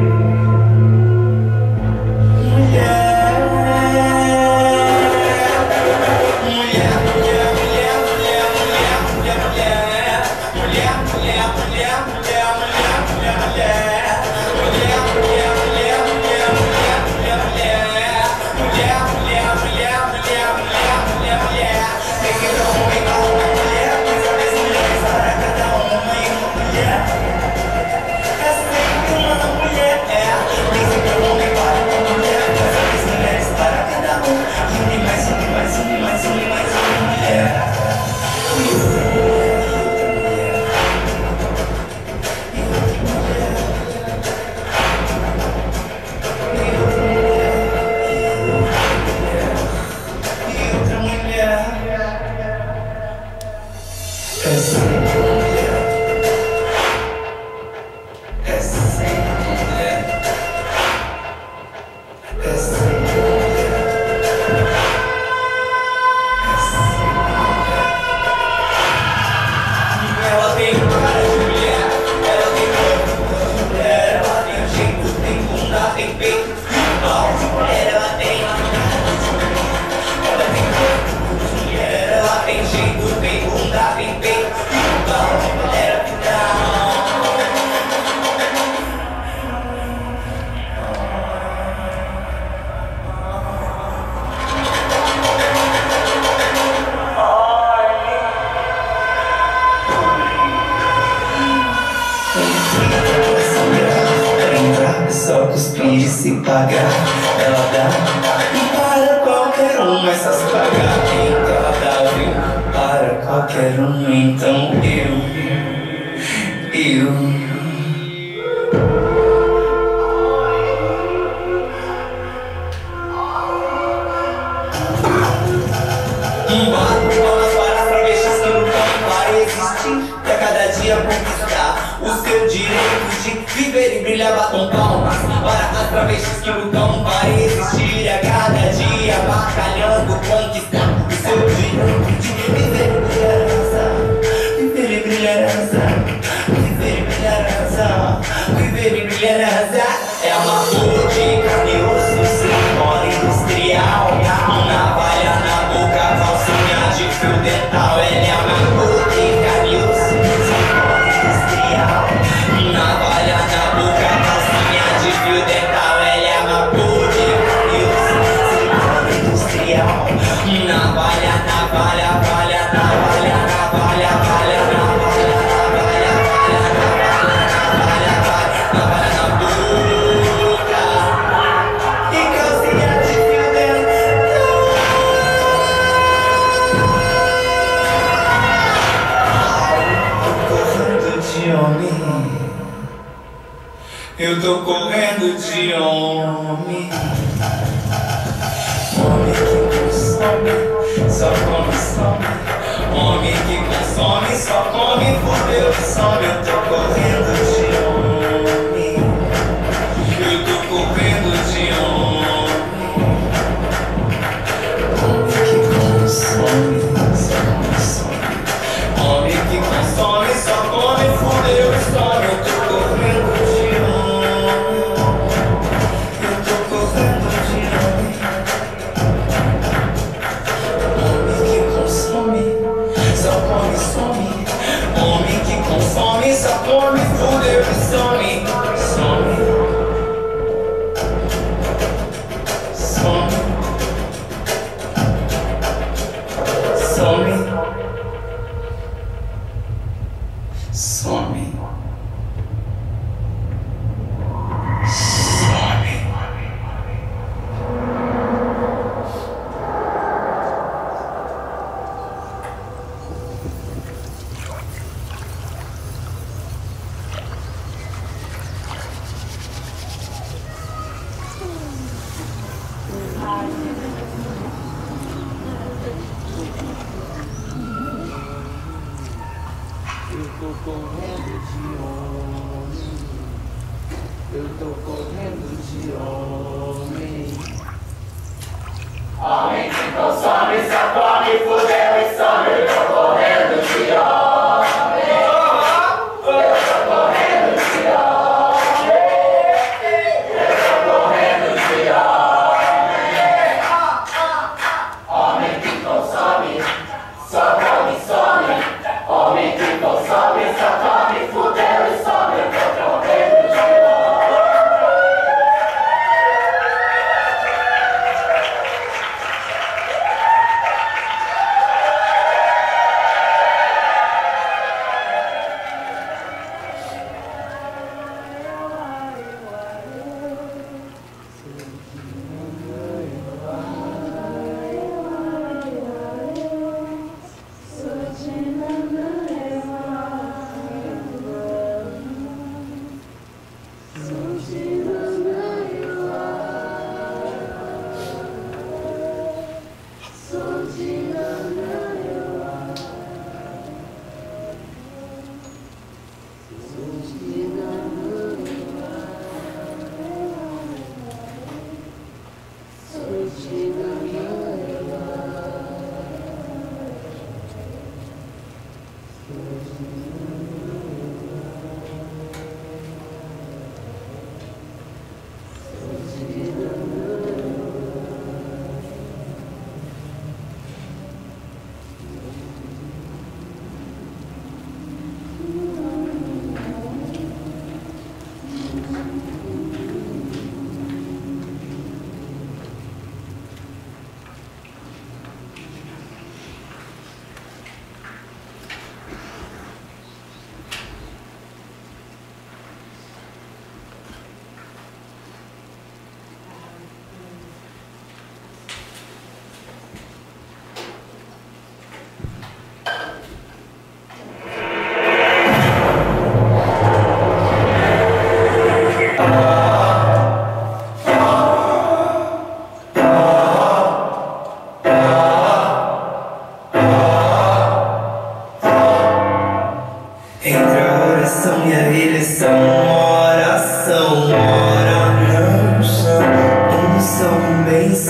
Só cuspir e se pagar, ela dá para qualquer um, mas só se pagar. Ela dá, viu? Para qualquer um, então Bato palmas para as travestis que lutam para existir, pra cada dia conquistar o seu direito de viver e brilhar. Batam palmas para as travestis que lutam para existir, a cada dia batalhando conquistar o seu direito de viver e brilhar asa, viver e brilhar asa, viver e brilhar asa, viver e brilhar asa. É uma flor de carne e osso, silicone industrial, navalha na boca, calcinha de fio dental. Ela é uma flor de carne e osso, silicone industrial, navalha na boca, calcinha de fio dental. Ela é uma flor de carne e osso, silicone industrial, navalha, navalha, navalha, navalha, navalha, navalha, navalha, navalha, navalha, navalha, navalha na boca e calcinha de fio dental. Correndo de homem, eu tô correndo de homem. Homem que consome, só consome. Homem que consome, só come, fudeu, some. Eu tô correndo de homem, eu tô correndo de homem. Homem que consome, só consome. Homem que consome, só come, fudeu, some. Eu tô correndo de homem, eu tô correndo de homem. Homem que consome, só come, some. Homem que consome, só come, fudeu e some. Some, some, some, some, some. Eu tô correndo de homem, eu tô correndo de homem. Homem que consome, só come, fudeu e some. Eu tô correndo de homem.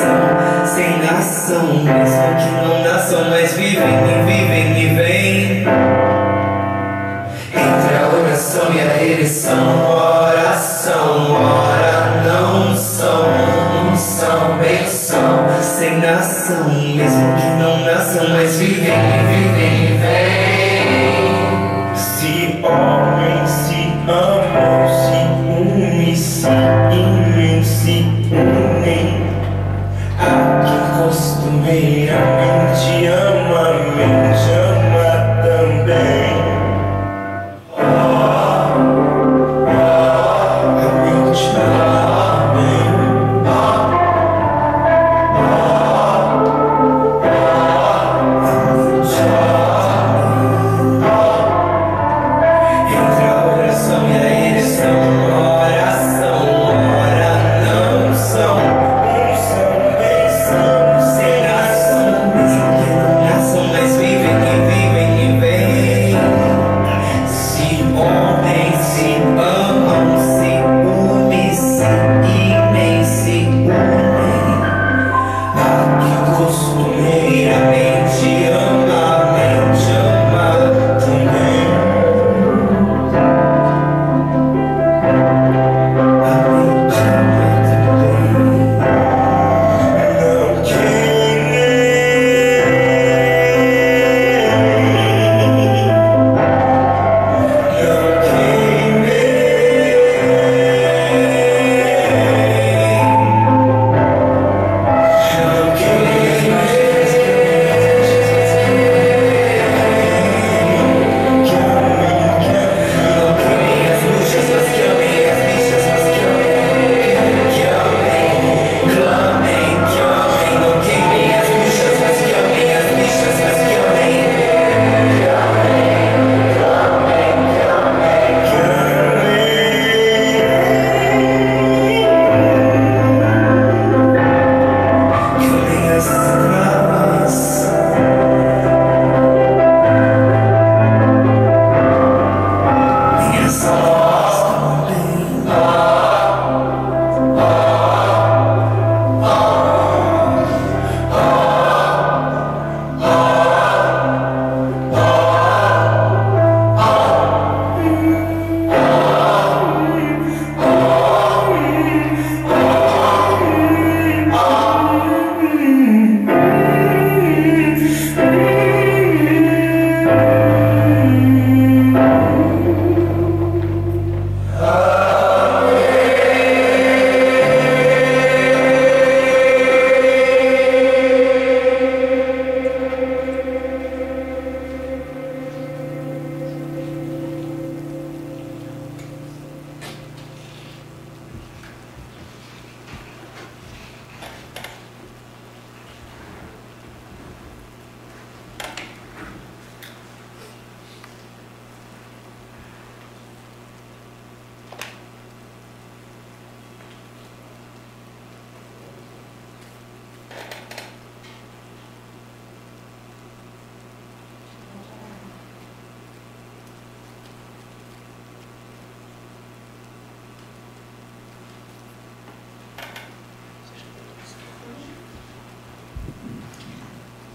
ereção, sem nação, mesmo que não nasçam, mas vivem e vivem e vêm. Entre a oração e a ereção, oração, ora não são, benção, sem nação, mesmo que não nasçam, mas vivem e vivem e vêm. Se homens se amam, se unem, se unem, se unem. A quem costumeiramente ama, mente ama também.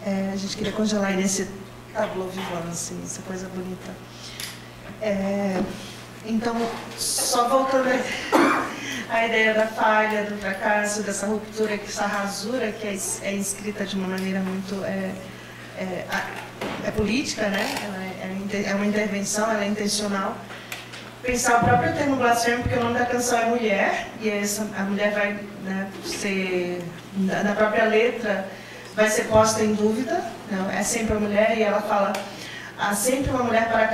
A gente queria congelar nesse tableau vivant, assim, essa coisa bonita. Então, só voltando à ideia da falha, do fracasso, dessa ruptura, essa rasura que é inscrita de uma maneira muito política, né? Ela é uma intervenção, ela é intencional. Pensar o próprio termo blasfemo, porque o nome da canção é Mulher, e a mulher vai, né, ser, na própria letra, vai ser posta em dúvida, não, é sempre a mulher, e ela fala, há sempre uma mulher para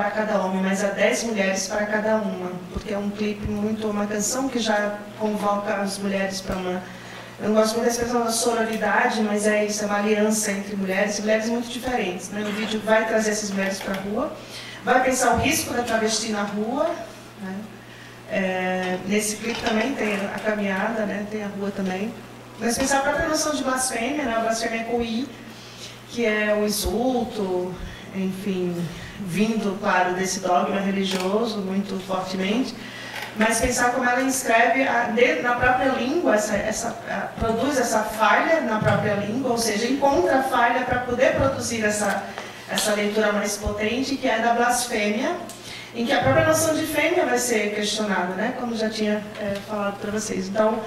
cada homem, mas há 10 mulheres para cada uma, porque é um clipe uma canção que já convoca as mulheres para uma, eu não gosto muito da expressão da sororidade, mas é isso, é uma aliança entre mulheres muito diferentes, né? O vídeo vai trazer essas mulheres para a rua, vai pensar o risco da travesti na rua, né? Nesse clipe também tem a caminhada, né? Tem a rua também. Mas pensar a própria noção de blasfêmia, né? A blasfêmia com I, que é o insulto, enfim, vindo, claro, desse dogma religioso muito fortemente, mas pensar como ela inscreve na própria língua, produz essa falha na própria língua, ou seja, encontra a falha para poder produzir essa leitura mais potente, que é da blasfêmia, em que a própria noção de fêmea vai ser questionada, né? Como já tinha falado para vocês. Então,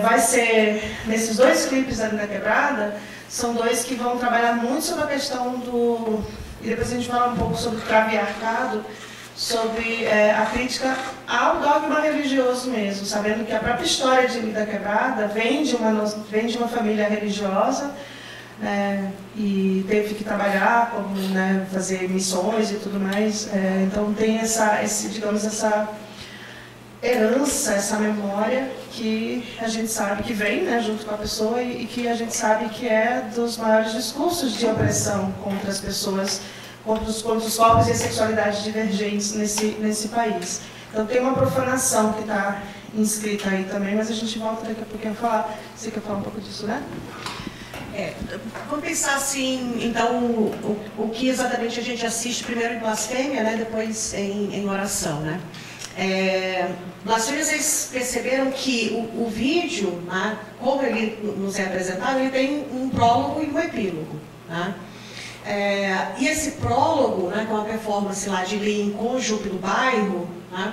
vai ser, nesses dois clipes da Linda Quebrada, são dois que vão trabalhar muito sobre a questão do... E depois a gente fala um pouco sobre o traviarcado, sobre a crítica ao dogma religioso mesmo, sabendo que a própria história de Linda Quebrada vem de uma família religiosa, e teve que trabalhar, como, né, fazer missões e tudo mais. Então tem digamos, essa herança, essa memória que a gente sabe que vem, né, junto com a pessoa e que a gente sabe que é dos maiores discursos de opressão contra as pessoas, contra os corpos e a sexualidade divergentes nesse país. Então tem uma profanação que está inscrita aí também, mas a gente volta daqui a pouquinho a falar. Você quer falar um pouco disso, né? Vamos pensar assim, então, o que exatamente a gente assiste primeiro em blasfêmia, né, depois em oração, né? Blasfêmia, vocês perceberam que o vídeo, né, como ele nos é apresentado, ele tem um prólogo e um epílogo, né? E esse prólogo, né, com a performance lá de Lin com o Jupe do Bairro, né,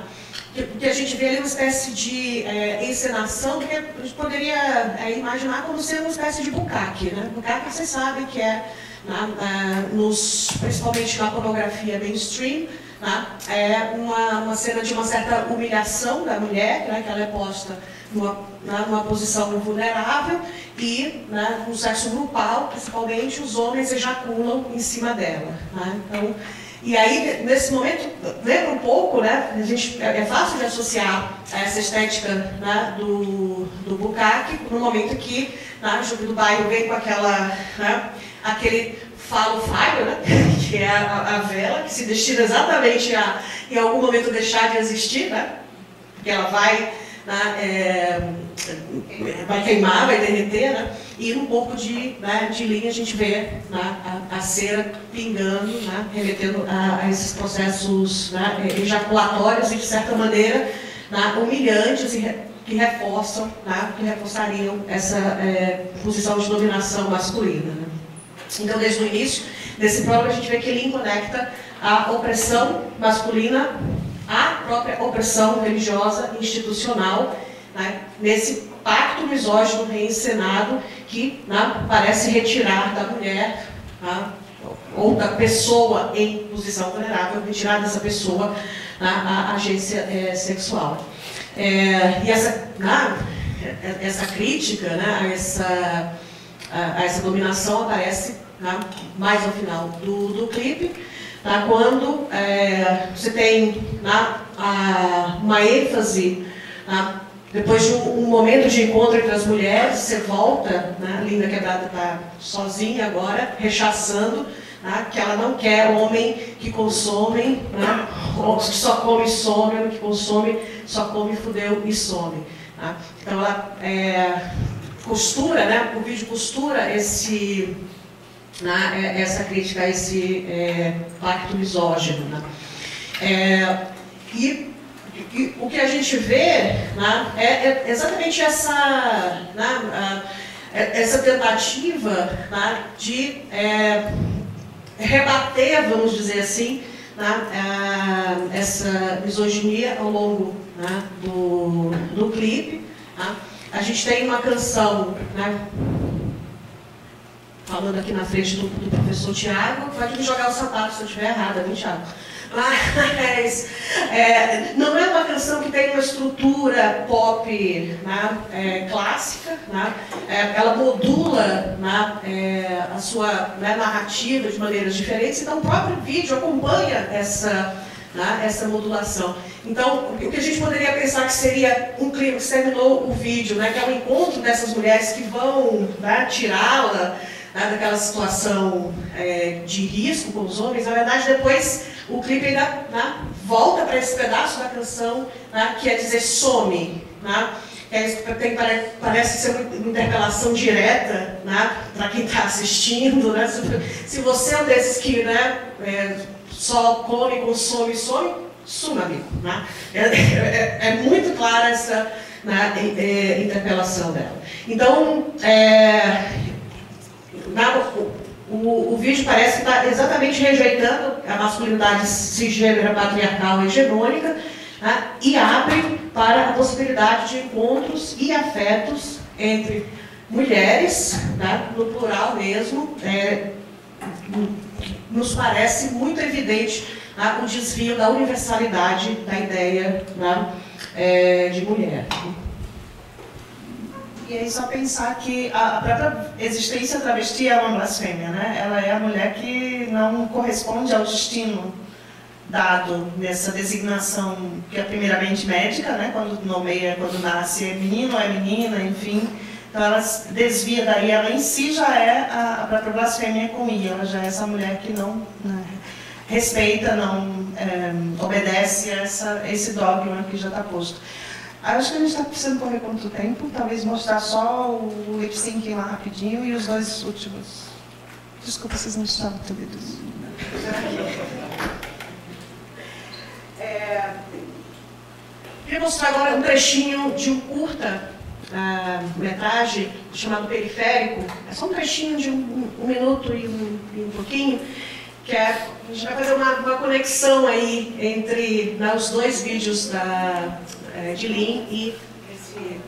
que a gente vê ali uma espécie de encenação que a gente poderia imaginar como sendo uma espécie de bukkake, né? Bukkake, vocês sabem que principalmente na pornografia mainstream, né, é uma cena de uma certa humilhação da mulher, né, que ela é posta numa posição vulnerável e, né, no sexo grupal, principalmente, os homens ejaculam em cima dela, né? Então, e aí, nesse momento, lembra um pouco, né? É fácil de associar essa estética, né, do bukkake, no momento que o Jupe do Bairro vem com aquele falo-falho, né, que é a vela, que se destina exatamente a, em algum momento, deixar de existir, né? Porque ela vai queimar, vai derreter, né? E um pouco de linha a gente vê, né, a cera pingando, né, remetendo a esses processos, né, ejaculatórios e, de certa maneira, humilhantes e que reforçariam essa posição de dominação masculina, né? Então, desde o início desse prólogo, a gente vê que Lin conecta a opressão masculina à própria opressão religiosa institucional, né, nesse pacto misógino reencenado que, né, parece retirar da mulher, né, ou da pessoa em posição vulnerável, retirar dessa pessoa, né, a agência sexual. E essa crítica, né, a essa dominação aparece, né, mais ao final do clipe, tá, quando você tem, né, uma ênfase, né, depois de um momento de encontro entre as mulheres, você volta, né, a Linda Quebrada está sozinha agora, rechaçando, né, que ela não quer homem que consome, né, que só come e some, homem que consome, só come, fudeu e some. Tá? Então ela costura, né, o vídeo costura essa crítica a esse pacto misógino, né? E o que a gente vê, né, é exatamente essa tentativa, né, de rebater, vamos dizer assim, né, essa misoginia ao longo, né, do clipe. Né? A gente tem uma canção, né, falando aqui na frente do professor Tiago, vai me jogar o sapato se eu estiver errada, viu, Tiago? Mas não é uma canção que tem uma estrutura pop, né, clássica, né? Ela modula, né, a sua, né, narrativa de maneiras diferentes, então o próprio vídeo acompanha essa modulação. Então, o que a gente poderia pensar que seria um clima que terminou o vídeo, né, que é o encontro dessas mulheres que vão, né, tirá-la, né, daquela situação de risco com os homens. Na verdade, depois o clipe ainda, né, volta para esse pedaço da canção, né, que é dizer some, né, parece ser uma interpelação direta, né, para quem está assistindo, né, se você é um desses que, né, só come, consome e some, suma, amigo. Né? É muito clara essa, né, interpelação dela. Então, o vídeo parece estar exatamente rejeitando a masculinidade cisgênera, patriarcal e hegemônica, né, e abre para a possibilidade de encontros e afetos entre mulheres, né, no plural mesmo. Nos parece muito evidente, né, o desvio da universalidade da ideia, né, de mulher. E aí só pensar que a própria existência travesti é uma blasfêmia, né? Ela é a mulher que não corresponde ao destino dado nessa designação, que é primeiramente médica, né? Quando nomeia, quando nasce, é menino ou é menina, enfim. Então ela desvia daí, ela em si já é a própria blasfêmia com I, ela já é essa mulher que não, né, respeita, não obedece a esse dogma que já está posto. Acho que a gente está precisando correr quanto tempo, talvez mostrar só o lip sync lá rapidinho e os dois últimos. Desculpa, vocês não estavam atendidos. Queria mostrar agora um trechinho de um curta metragem chamado Periférico. É só um trechinho de um minuto e um pouquinho, que a gente vai fazer uma conexão aí entre, né, os dois vídeos de Lin e esse.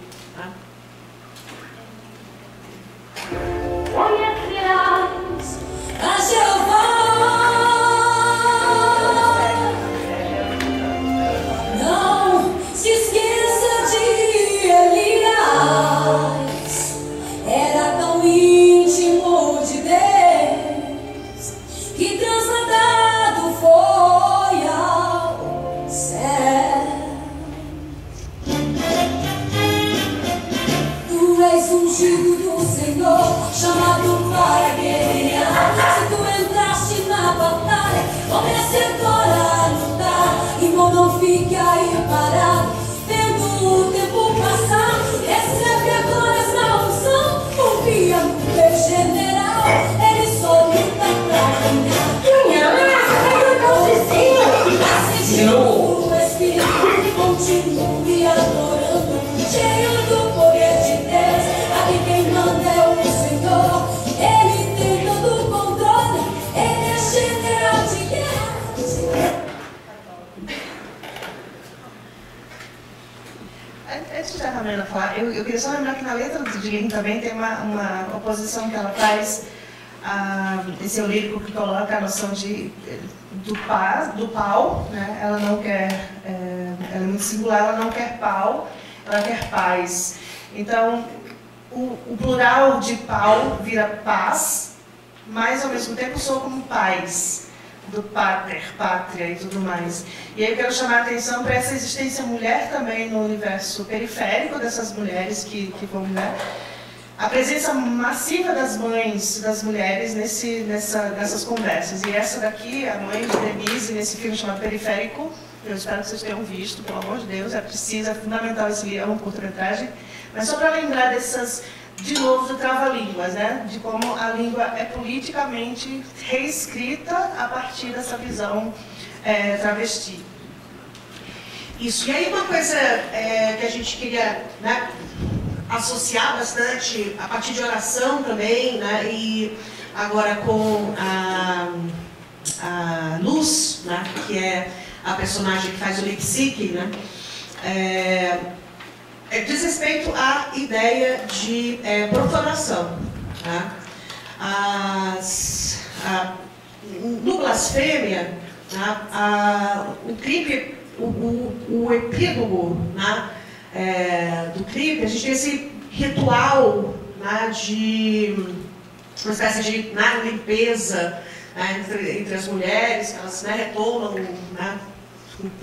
Olhe atrás, a Jeová. Não se esqueça de Elias. Era tão íntimo de Deus que transladado foi ao céu. Tu és ungido do Senhor, chamado para guerrear. Se tu entraste na batalha, comece agora a lutar. Irmão, não fique aí parado, vendo o tempo passar. Recebe agora essa unção, confia no teu general. Ele só luta pra ganhar. Assistindo o Espírito, continue adorando, cheio do poder de Deus. Aqui quem manda é o Senhor, Ele tem todo o controle, Ele é general de guerra. Antes da Ramena falar, eu queria só lembrar que na letra do Lin também tem uma oposição que ela faz, esse eu lírico que coloca a noção do pau, né? Ela não quer, ela é muito singular, ela não quer pau, ela quer paz. Então, o plural de pau vira paz, mas ao mesmo tempo soa como paz, do pater, pátria e tudo mais. E aí eu quero chamar a atenção para essa existência mulher também no universo periférico dessas mulheres que vão, né? A presença massiva das mães, das mulheres nessas conversas. E essa daqui, a mãe de Denise, nesse filme chamado Periférico, eu espero que vocês tenham visto, pelo amor de Deus, é fundamental esse livro, é uma curta-metragem. Mas só para lembrar dessas, de novo, do trava-línguas, né? De como a língua é politicamente reescrita a partir dessa visão travesti. Isso. E aí uma coisa que a gente queria, né, associar bastante, a partir de oração também, né, e agora com a Luz, né, que é a personagem que faz o lip sync, né, diz respeito à ideia de profanação. Né? No Blasfêmia, né, o clipe, o epílogo, né, do clipe, a gente tem esse ritual, né, de uma espécie de, né, limpeza, né, entre as mulheres, elas, né, retomam, né,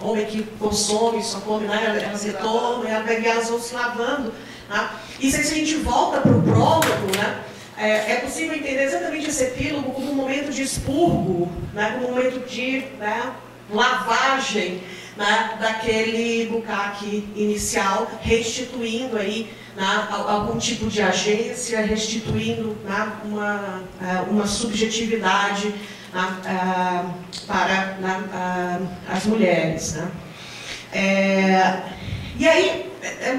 o homem que consome, só come, né, elas retomam e elas vão se lavando. Né? E se a gente volta para o prólogo, né, é possível entender exatamente esse epílogo como um momento de expurgo, né, como um momento de, né, lavagem, né, daquele bucaque inicial, restituindo aí, né, algum tipo de agência, restituindo, né, uma subjetividade, para as mulheres. Né? E aí, é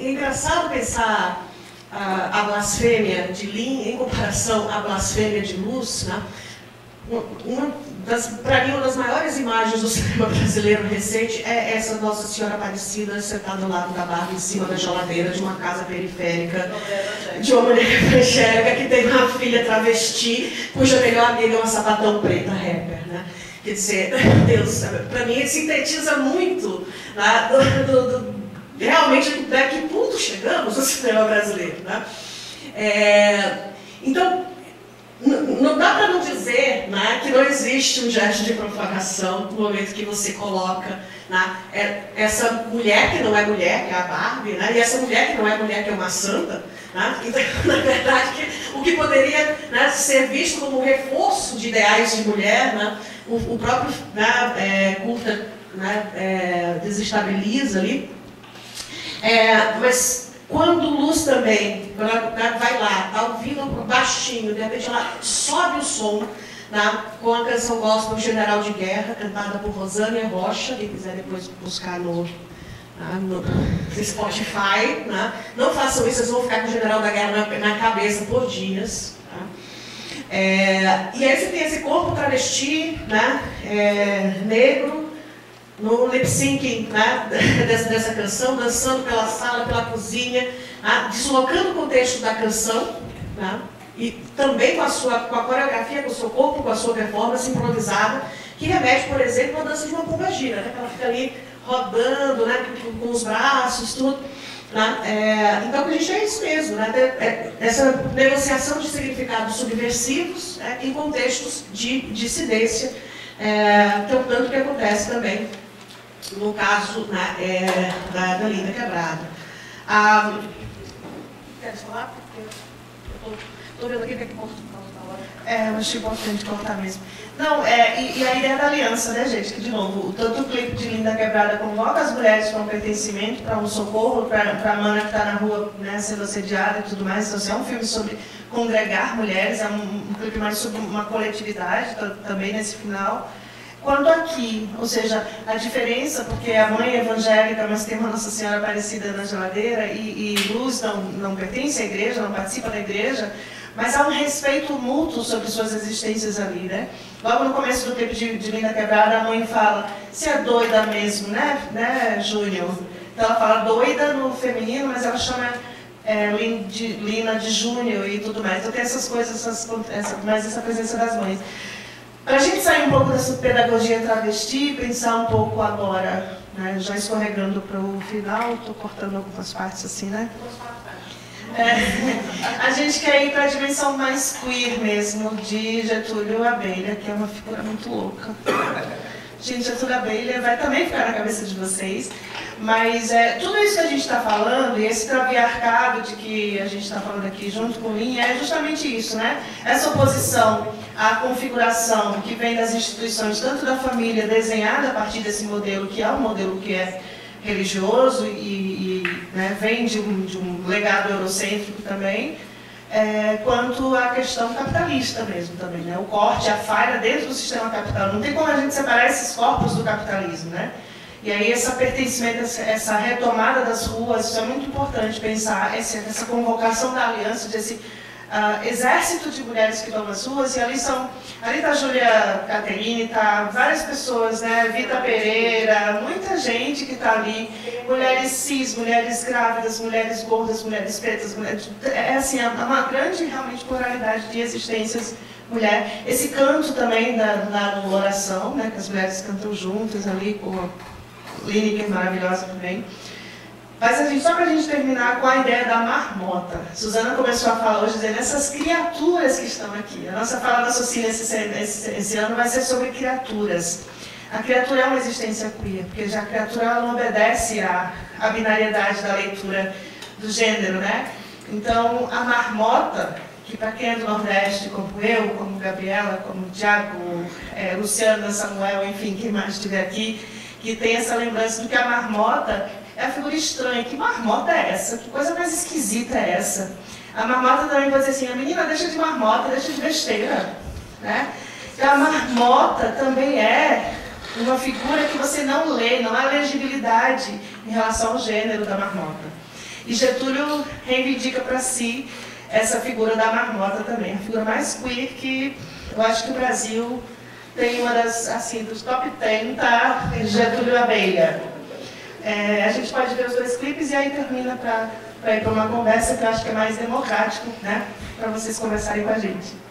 engraçado pensar a blasfêmia de Lin em comparação à blasfêmia de Luz. Né? Para mim, uma das maiores imagens do cinema brasileiro recente é essa Nossa Senhora Aparecida sentada ao lado da barra em cima da geladeira de uma casa periférica de uma mulher evangélica que tem uma filha travesti cuja melhor amiga é uma sapatão preta rapper. Né? Quer dizer, Deus, para mim ele sintetiza muito, né, realmente até que ponto chegamos no cinema brasileiro. Né? Então, não dá para não dizer, né, que não existe um gesto de profanação no momento que você coloca, né, essa mulher que não é mulher, que é a Barbie, né, e essa mulher que não é mulher, que é uma santa. Né? Então, na verdade, o que poderia, né, ser visto como um reforço de ideais de mulher, né, o próprio, né, curta, né, desestabiliza ali. Mas quando Luz também, quando ela vai lá, está ouvindo baixinho, de repente ela sobe o som, né, com a canção gospel General de Guerra, cantada por Rosânia Rocha, quem quiser depois buscar no Spotify. Né? Não façam isso, vocês vão ficar com o General da Guerra na cabeça por dias. Tá? E aí você tem esse corpo travesti, né, negro, no lip syncing, né, dessa canção, dançando pela sala, pela cozinha, né, deslocando o contexto da canção, né, e também com a coreografia, com o seu corpo, com a sua performance improvisada, que remete, por exemplo, à dança de uma pombagira, né, que ela fica ali rodando, né, com os braços, tudo. Né, então, a gente é isso mesmo, né, essa negociação de significados subversivos, né, em contextos de dissidência, que é o tanto que acontece também no caso, né, da Linda Quebrada. Quer falar? Porque eu estou vendo aqui que corta na hora. Eu acho importante cortar mesmo. Não, e a ideia da aliança, né, gente? Que, de novo, tanto o clipe de Linda Quebrada convoca as mulheres para um pertencimento, para um socorro, para a mana que está na rua, né, sendo assediada e tudo mais. Então, assim, é um filme sobre congregar mulheres, é um clipe mais sobre uma coletividade também nesse final. Quanto aqui, ou seja, a diferença, porque a mãe é evangélica, mas tem uma Nossa Senhora Aparecida na geladeira, e Luz não pertence à igreja, não participa da igreja, mas há um respeito mútuo sobre suas existências ali, né? Logo no começo do clipe de Linda Quebrada, a mãe fala, você é doida mesmo, né, Júnior? Então ela fala doida no feminino, mas ela chama Lina de Júnior e tudo mais. Então tem essas coisas, mais essa presença das mães. Para a gente sair um pouco dessa pedagogia travesti e pensar um pouco agora, né, já escorregando para o final, estou cortando algumas partes assim, né? A gente quer ir para a dimensão mais queer mesmo, de Getúlio Abelha, que é uma figura muito louca. Gente, Getúlio Abelha vai também ficar na cabeça de vocês, mas tudo isso que a gente está falando, e esse traviarcado de que a gente está falando aqui junto com o Lin, é justamente isso, né? Essa oposição à configuração que vem das instituições, tanto da família desenhada a partir desse modelo, que é um modelo que é religioso e né, vem de um legado eurocêntrico também, quanto à questão capitalista mesmo também, né? O corte, a falha dentro do sistema capital. Não tem como a gente separar esses corpos do capitalismo, né? E aí esse pertencimento, essa retomada das ruas, isso é muito importante pensar, essa convocação da aliança, desse exército de mulheres que estão nas ruas, e ali está a Júlia Caterine, está várias pessoas, né? Vita Pereira, muita gente que está ali, mulheres cis, mulheres grávidas, mulheres gordas, mulheres pretas, mulheres, assim, é uma grande realmente pluralidade de existências mulher. Esse canto também na oração, né? Que as mulheres cantam juntas ali, com a Lineker maravilhosa também. Mas só para a gente terminar com a ideia da marmota. Suzana começou a falar hoje dizendo essas criaturas que estão aqui. A nossa fala da Socina esse ano vai ser sobre criaturas. A criatura é uma existência queer, porque já a criatura ela não obedece à binariedade da leitura do gênero, né? Então, a marmota, que para quem é do Nordeste, como eu, como Gabriela, como Tiago, Luciana, Samuel, enfim, quem mais estiver aqui, que tem essa lembrança do que a marmota é a figura estranha. Que marmota é essa? Que coisa mais esquisita é essa? A marmota também pode dizer assim, a menina deixa de marmota, deixa de besteira, né? E a marmota também é uma figura que você não lê, não há legibilidade em relação ao gênero da marmota. E Getúlio reivindica para si essa figura da marmota também, a figura mais queer que eu acho que o Brasil tem uma das, assim, dos top 10, tá? Getúlio Abelha. A gente pode ver os dois clipes e aí termina para ir para uma conversa que eu acho que é mais democrático, né? Para vocês conversarem com a gente.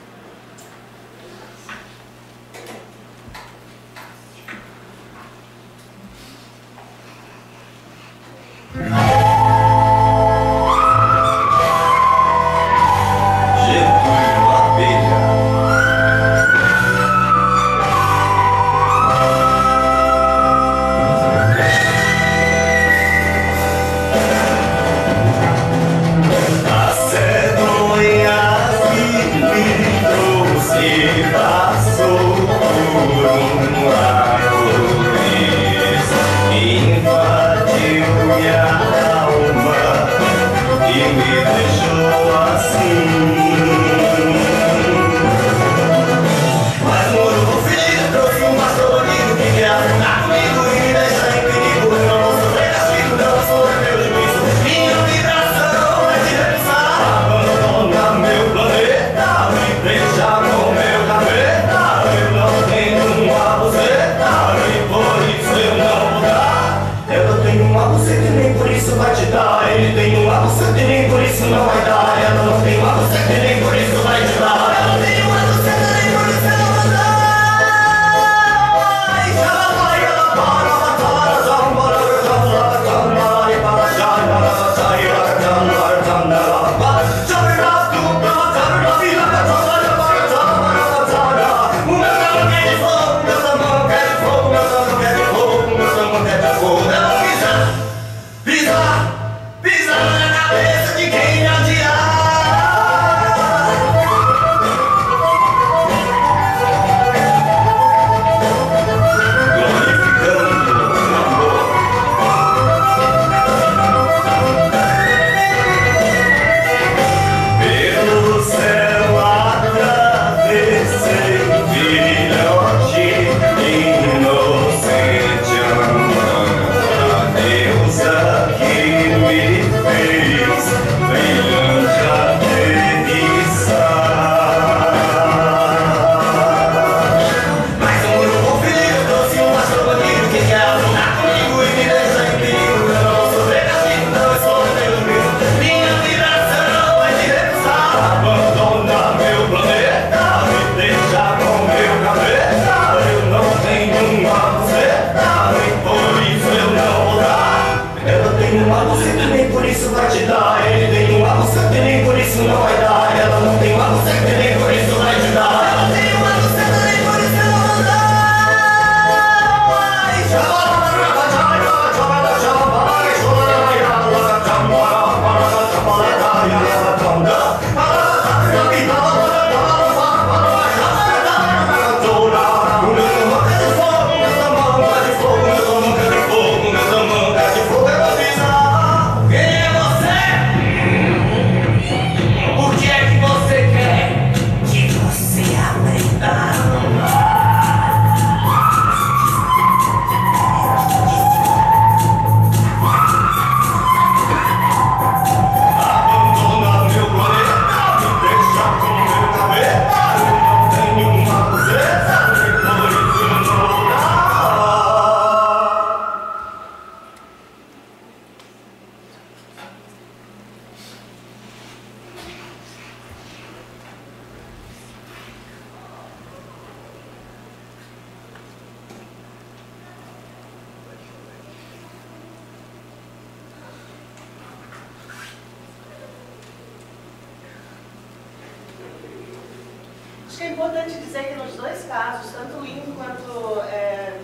Acho que é importante dizer que nos dois casos, tanto o Lino quanto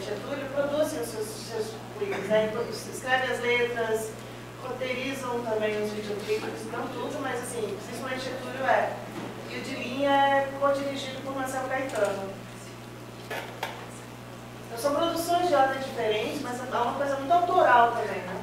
Getúlio produzem os seus clipes, né? Escrevem as letras, roteirizam também os videoclipes, não tudo, mas assim, principalmente Getúlio é. E o de Linha é co-dirigido por Marcelo Caetano. Então, são produções de ordem diferentes, mas é uma coisa muito autoral também, né?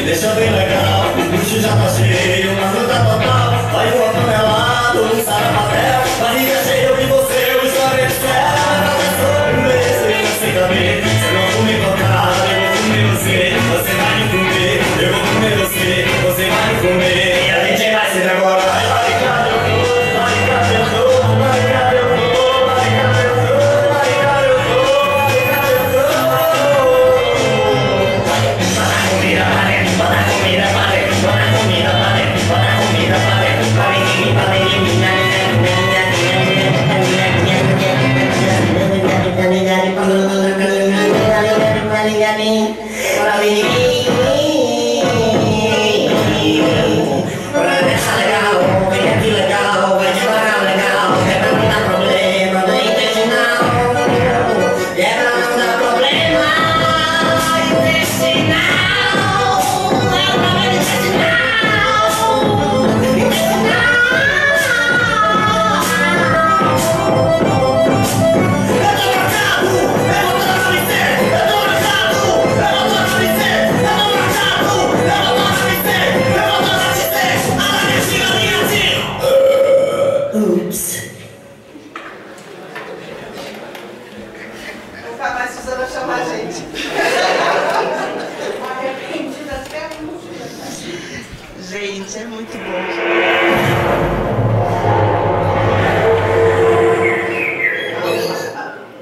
deixa bem legal. O bucho já tá cheio, mas não tá total. Vai voar panelado, não sabe papel. Barriga cheia, eu vi você, eu história de céu. Vai fazer um beijo, sem caber. Se não comer cocada, eu vou comer você. Você vai me comer, eu vou comer você. Você vai me comer, e a gente vai ser agora. Vai baricar, eu vou, baricar, eu vou, baricar, eu vou, baricar, eu vou, baricar, eu vou, baricar, eu vou. Bota comida pra dentro, bota comida pra dentro, bota comida pra dentro, bota comida pra dentro, pra mim, pra mim. Pra deixar legal, vem aqui legal, vai devagar legal, é pra não dar problema no intestinal, é pra não dar problema intestinal, é o problema intestinal. Ups. Nunca mais precisando chamar a gente. Gente, é muito bom.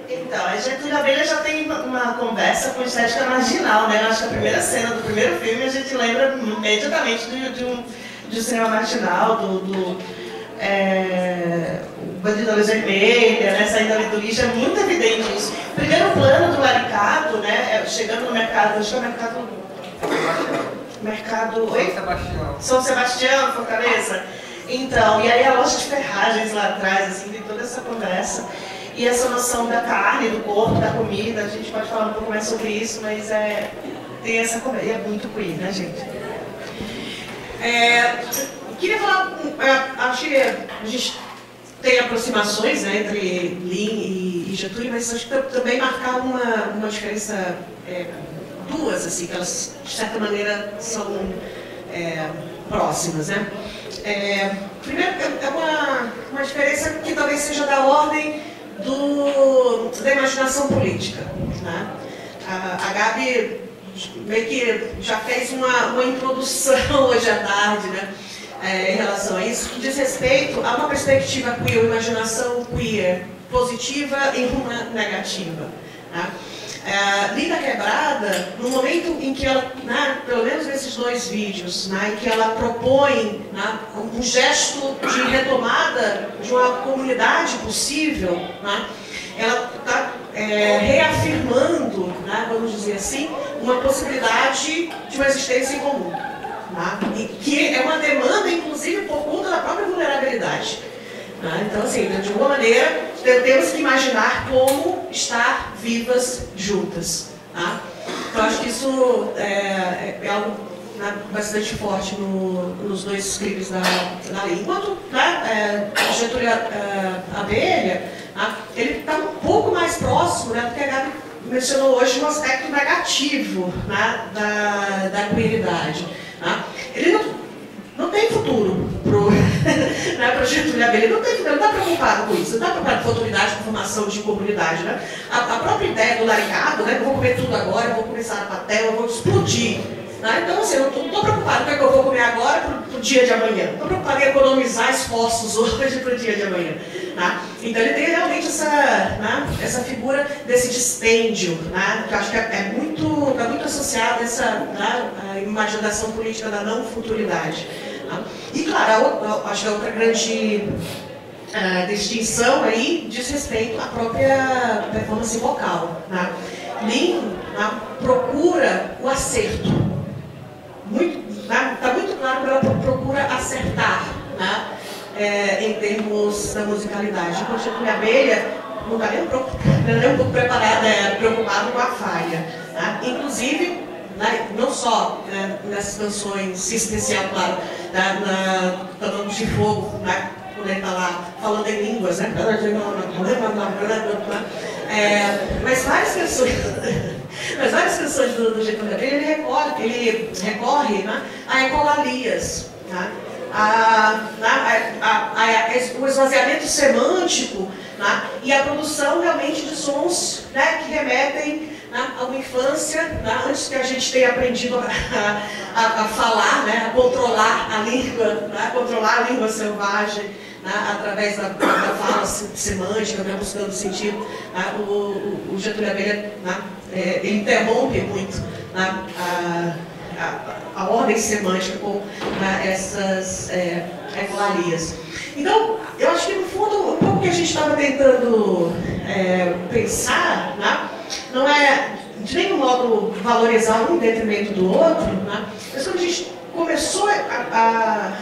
Então, a Getúlio Abelha já tem uma conversa com estética marginal, né? Eu acho que a primeira cena do primeiro filme a gente lembra imediatamente de um cinema marginal, o Bandido da Luz Vermelha, né, saindo ali do lixo, é muito evidente isso. Primeiro plano do Laricato, né, chegando no mercado, acho que é o mercado... Oi? São Sebastião, Fortaleza. Então, e aí a loja de ferragens lá atrás, assim, tem toda essa conversa. E essa noção da carne, do corpo, da comida, a gente pode falar um pouco mais sobre isso, mas tem essa conversa, e é muito queer, né, gente? Queria falar, acho que a gente tem aproximações, né, entre Lin e Getúlio, mas acho que também marcar uma diferença, duas, assim, que elas, de certa maneira, são próximas, né? Primeiro, é uma diferença que talvez seja da ordem da imaginação política, né? A Gabi meio que já fez uma introdução hoje à tarde, né? Em relação a isso, que diz respeito a uma perspectiva queer, uma imaginação queer positiva e uma negativa. Né? Linda Quebrada, no momento em que ela, né, pelo menos nesses dois vídeos, né, em que ela propõe, né, um gesto de retomada de uma comunidade possível, né, ela está reafirmando, né, vamos dizer assim, uma possibilidade de uma existência em comum. E que é uma demanda, inclusive, por conta da própria vulnerabilidade. Então, assim, de alguma maneira, temos que imaginar como estar vivas juntas. Então, acho que isso é algo bastante forte nos dois clipes da Lin. Enquanto Getúlio Abelha, ele está um pouco mais próximo, né, do que a Gabi mencionou hoje, no aspecto negativo, né, da queeridade. Ele não tem futuro para o Getúlio Abelha, ele não está preocupado com isso, não está preocupado com futuridade, com formação de comunidade. Né? A própria ideia do Laricado, né, eu vou comer tudo agora, eu vou começar a patel, eu vou explodir. Né? Então, assim, eu não estou preocupado com o que eu vou comer agora para o dia de amanhã. Não estou preocupado em economizar esforços hoje para o dia de amanhã. Né? Então, ele tem realmente essa figura desse dispêndio, né? Que eu acho que está muito associado a essa a imaginação política da não futuridade. Né? E, claro, acho que a outra grande distinção aí diz respeito à própria performance vocal. Né? Lin procura o acerto. Está muito claro que ela procura acertar, né, em termos da musicalidade. Enquanto Getúlio Abelha não está nem um pouco preocupado com a falha. Né? Inclusive, né, não só nessas canções, em especial, claro, Falando de Fogo, né, quando ele está lá falando em línguas, né? Mas várias canções do Getúlio Abelha, ele recorre, né, a ecolalias, né, o esvaziamento semântico, né, e a produção realmente de sons, né, que remetem, né, a uma infância, né, antes que a gente tenha aprendido a falar, né, a controlar a língua selvagem, né, através da fala semântica, né, buscando sentido. Né, o Getúlio Abelha, né, ele interrompe muito, né, a ordem semântica com, né, essas ecolalias. Então, eu acho que no fundo, um pouco que a gente estava tentando pensar, né, não é de nenhum modo valorizar um em detrimento do outro, né, mas quando a gente começou a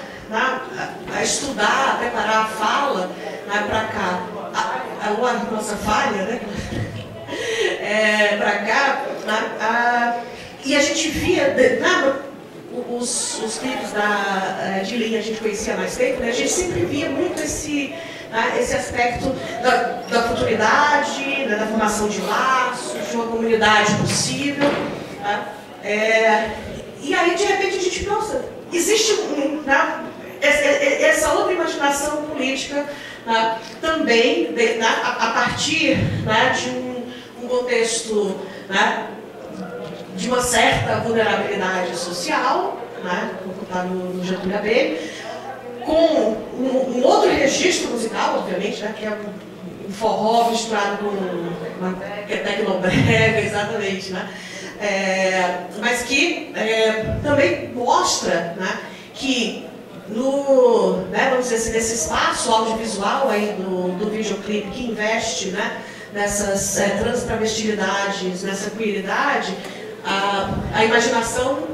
estudar, a preparar a fala, né, para cá, a nossa falha, né, para cá, e a gente via, os clipes de linha a gente conhecia há mais tempo, né, a gente sempre via muito esse aspecto da futuridade, né, da formação de laços, de uma comunidade possível. Né, e aí, de repente, a gente, nossa, existe essa outra imaginação política, né, também a partir, né, de um contexto, né, de uma certa vulnerabilidade social, né, como está no Getúlio Abelha, com um outro registro musical, obviamente, né, que é um forró misturado com uma tecnobrega, exatamente, né, mas que também mostra, né, que vamos dizer assim, nesse espaço audiovisual aí do videoclipe que investe, né, nessas transtravestilidades, nessa queeridade, a imaginação,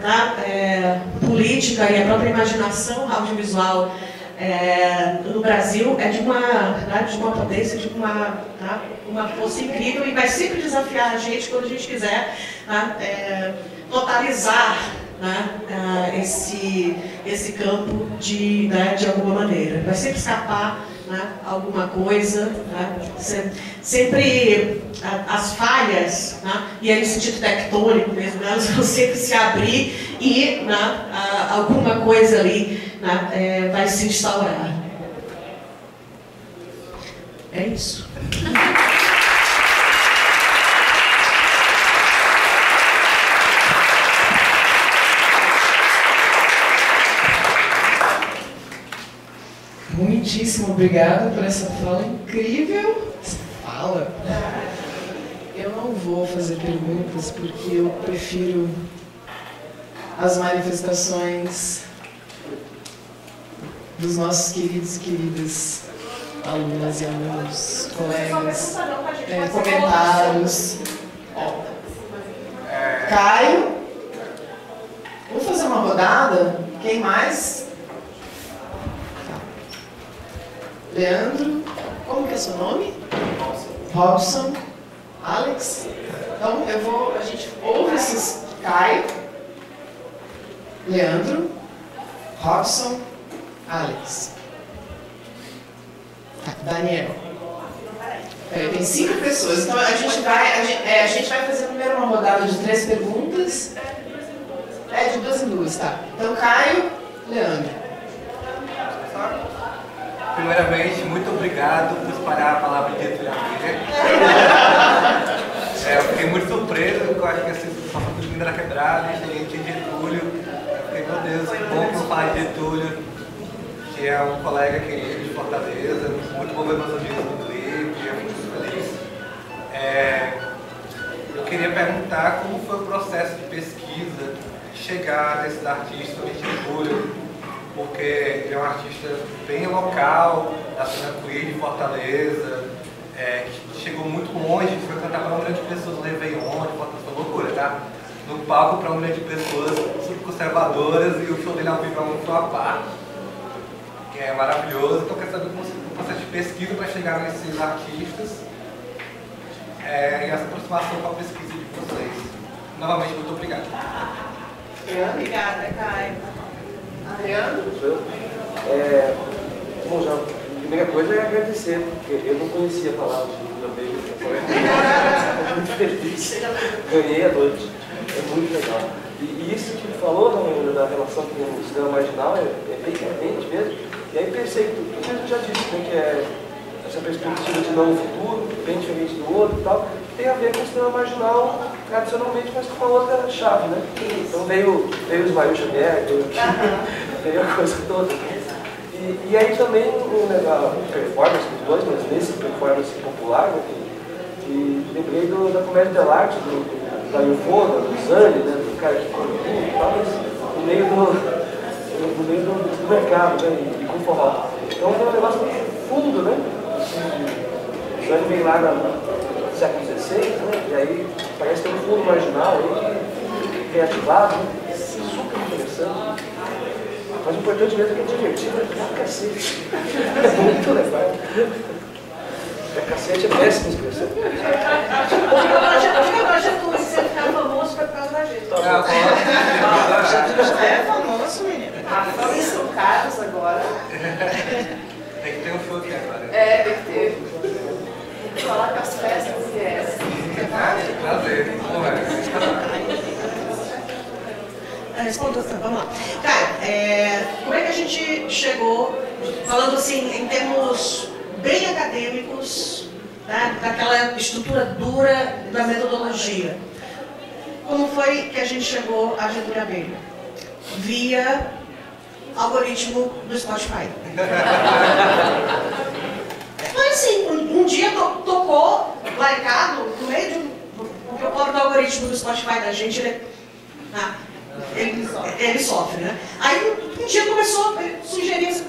né, política e a própria imaginação audiovisual no Brasil é de uma potência, de uma força incrível e vai sempre desafiar a gente quando a gente quiser, né, totalizar, né, esse campo de alguma maneira. Vai sempre escapar, né, alguma coisa, né, sempre as falhas, né, e aí no sentido tectônico mesmo, né, elas vão sempre se abrir e, né, alguma coisa ali, né, vai se instaurar. É isso. Muitíssimo obrigada por essa fala incrível. Essa fala. Eu não vou fazer perguntas porque eu prefiro as manifestações dos nossos queridos e queridas alunas e alunos, colegas, comentários. Caio, vamos fazer uma rodada? Quem mais? Leandro, como que é seu nome? Robson. Alex. Então a gente ouve esses. Caio, Leandro, Robson, Alex. Daniel. Tem 5 pessoas, então a gente vai fazer primeiro uma rodada de 3 perguntas. De 2 em 2, tá? Então Caio, Leandro. Primeiramente, muito obrigado por espalhar a palavra de Getúlio Abelha. Eu fiquei muito surpreso, porque eu acho que assim, passando por Linda da Quebrada, gente de Getúlio. Eu fiquei, meu Deus, que bom que eu falo de Getúlio, que é um colega querido de Fortaleza, muito bom ver meus amigos no clipe, eu fico muito feliz. Eu queria perguntar como foi o processo de pesquisa de chegar nesses artistas de Getúlio, porque ele é um artista bem local, da cena queer de Fortaleza, que chegou muito longe, foi cantar para 1 milhão de pessoas no Réveillon, de Fortaleza, foi loucura, tá? No palco para 1 milhão de pessoas super conservadoras, e o show dele ao vivo é um show à parte, que é maravilhoso. Então eu quero saber como o processo de pesquisa para chegar nesses artistas e essa aproximação com a pesquisa de vocês. Novamente, muito obrigado. Obrigada, Caio. Adriano? Bom, já, a primeira coisa é agradecer, porque eu não conhecia a palavra de também. Estou muito feliz. Ganhei a noite. É muito legal. E isso que ele falou da relação com o cinema marginal é bem evidente mesmo. E aí pensei tudo que a gente já disse, né, que é essa perspectiva de não futuro, bem diferente do outro e tal, que tem a ver com o cinema marginal tradicionalmente, mas com uma outra chave, né? Então veio o Ismael Xavier, veio a coisa toda. E aí também a performance dos dois, mas nesse performance popular, né, e lembrei da comédia dell'arte, do Iufona, do Zani, né, do cara que come tudo e tal, mas no meio do mercado, né, e com forró. Então é um negócio muito fundo, né? O Zani veio lá no século XVI, né, e aí parece ter um fundo marginal aí, reativado, né, super interessante. Mas o importante mesmo é que é divertido, é pra cacete. É muito legal. Pra cacete é péssima expressão. Agora Getúlio, se ele ficar famoso, foi por causa da gente. Já é famoso, menino. Falando em São Carlos agora. Tem que ter um show aqui agora. É, tem que ter. Falar com as festas e essa. Prazer, Responda, vamos lá. Cara, como é que a gente chegou, falando assim, em termos bem acadêmicos, né, daquela estrutura dura da metodologia, como foi que a gente chegou a Getúlio Abelha? Via algoritmo do Spotify. Foi assim, um dia tocou Laricado, no meio de porque o pobre do algoritmo do Spotify da gente, ele sofre, né? Aí um dia começou a sugerir assim,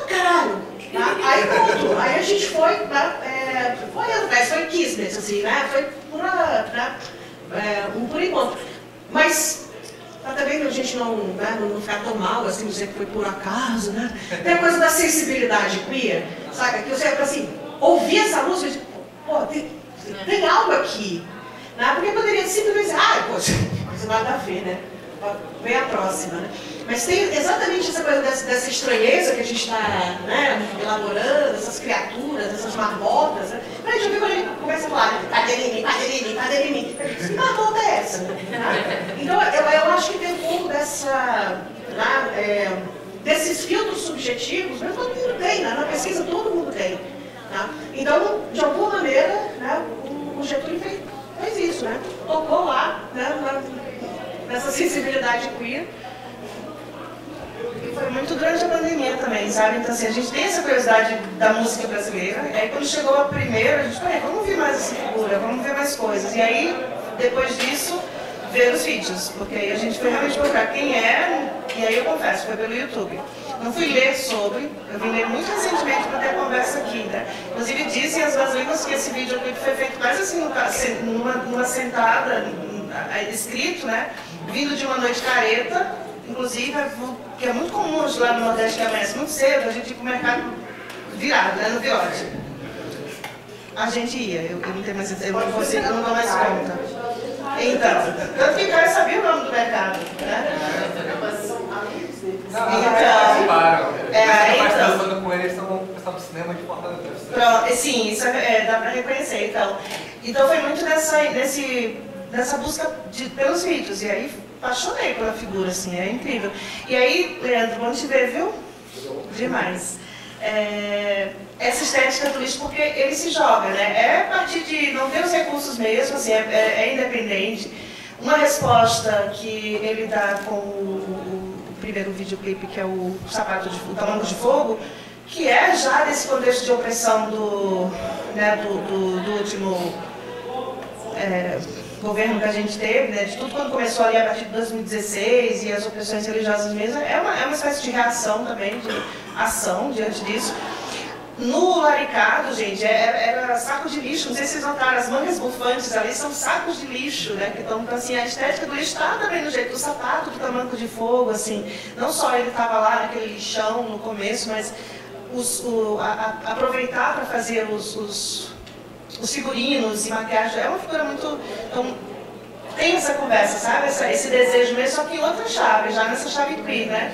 caralho! Aí pronto, aí a gente foi, né, foi atrás, foi kismet, assim, né? Foi por encontro. Mas, pra também a gente não ficar tão mal, assim, dizer que foi por acaso, né? Tem a coisa da sensibilidade queer, sabe? Que eu sempre, assim, ouvir essa música e dizer, pô, tem algo aqui, né? Porque poderia simplesmente dizer, poxa, isso nada a ver, né? Vem a próxima, né? Mas tem exatamente essa coisa dessa estranheza que a gente está, né, elaborando, essas criaturas, essas marmotas, né? Mas a gente ouviu quando a gente começa a falar, cadê em mim, cadê em mim, cadê em mim? Que marmota é essa? Né? Então eu acho que tem um pouco desses filtros subjetivos, mas todo mundo tem, né? Na pesquisa todo mundo tem. Né? Então, de alguma maneira, né, o Getúlio fez isso, né? Tocou lá, né, nessa sensibilidade queer. E foi muito durante a pandemia também, sabe? Então, assim, a gente tem essa curiosidade da música brasileira. E aí, quando chegou a primeira, a gente falou, vamos ver mais essa figura, vamos ver mais coisas. E aí, depois disso, ver os vídeos. Porque aí a gente foi realmente procurar quem é. E aí, eu confesso, foi pelo YouTube. Não fui ler sobre, eu vim ler muito recentemente para ter a conversa aqui, né? Inclusive, dizem as más línguas que esse videoclipe foi feito mais assim, numa sentada, escrito, né? Vindo de uma noite careta, inclusive, que é muito comum lá no Nordeste, que amanhece muito cedo, a gente ia pro mercado virado, né, no Viote. A gente ia, eu não tenho mais, eu não consigo, eu não dou mais conta. Então, tanto que o cara sabia o nome do mercado, né? Mas são amigos deles. Então, com ele, eles estão pessoal do cinema de Fortaleza. Sim, isso dá para reconhecer, então. Então foi muito dessa busca pelos vídeos, e aí apaixonei pela figura, assim, é incrível. E aí, Leandro, vamos te ver, viu? Demais. Essa estética do lixo, porque ele se joga, né? É a partir de não ter os recursos mesmo, assim, é independente. Uma resposta que ele dá com o primeiro videoclipe, que é o Tamanco de Fogo, que é já desse contexto de opressão do último governo que a gente teve, né, de tudo quando começou ali a partir de 2016 e as opressões religiosas mesmo, é uma espécie de reação também, de ação diante disso. No Laricado, gente, era saco de lixo, não sei se vocês notaram, as mangas bufantes ali são sacos de lixo, né, que estão, assim, a estética do lixo está também no jeito do sapato do Tamanco de Fogo, assim, não só ele estava lá naquele lixão no começo, mas aproveitar para fazer os figurinos e maquiagem, é uma figura muito... Então, tem essa conversa, sabe? Esse desejo mesmo, só que em outra chave, já nessa chave queer, né?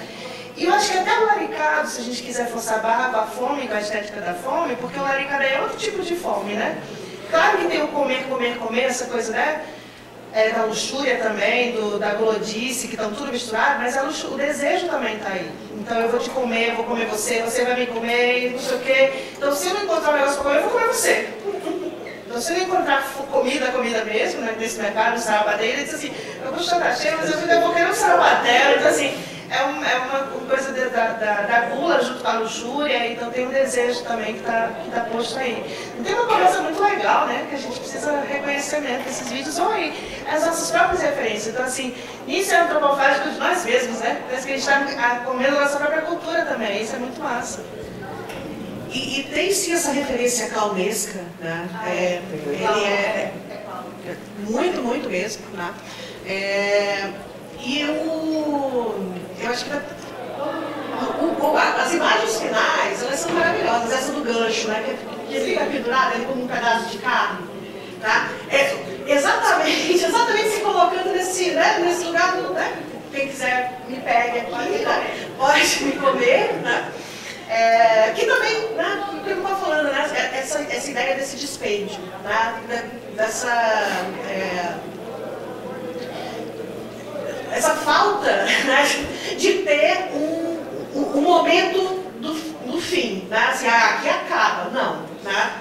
E eu acho que até o laricado, se a gente quiser forçar a barra com a fome, com a estética da fome, porque o laricado é outro tipo de fome, né? Claro que tem o comer, comer, comer, essa coisa, né? Da luxúria também, da glodice, que estão tudo misturado, mas o desejo também está aí. Então eu vou te comer, eu vou comer você vai me comer, não sei o quê. Então se eu não encontrar um negócio para comer, eu vou comer você. Então se eu não encontrar comida mesmo, né, nesse mercado, no sarapateiro, ele diz assim, eu vou chorar cheio, mas eu vou querer um sarapateiro. Então assim, é uma coisa da gula junto com a luxúria, então tem um desejo também que tá posto aí. Tem uma conversa muito legal, né, que a gente precisa reconhecimento desses vídeos, ou aí, as nossas próprias referências. Então assim, isso é antropofágico de nós mesmos, né? Parece que a gente está comendo a nossa própria cultura também, isso é muito massa. E tem sim essa referência clownesca, né? Ele é muito, muito mesmo, né? E eu acho que as imagens finais, elas são maravilhosas. Essa do gancho, né? Que fica pendurado ali como um pedaço de carne, tá? Exatamente se colocando nesse lugar, né? Quem quiser me pegue aqui, né? Pode me comer, né? Que também, né, o que eu estava falando, né, essa ideia desse dispêndio, né, essa falta, né, de ter um momento do fim, né, assim, aqui acaba, não, né,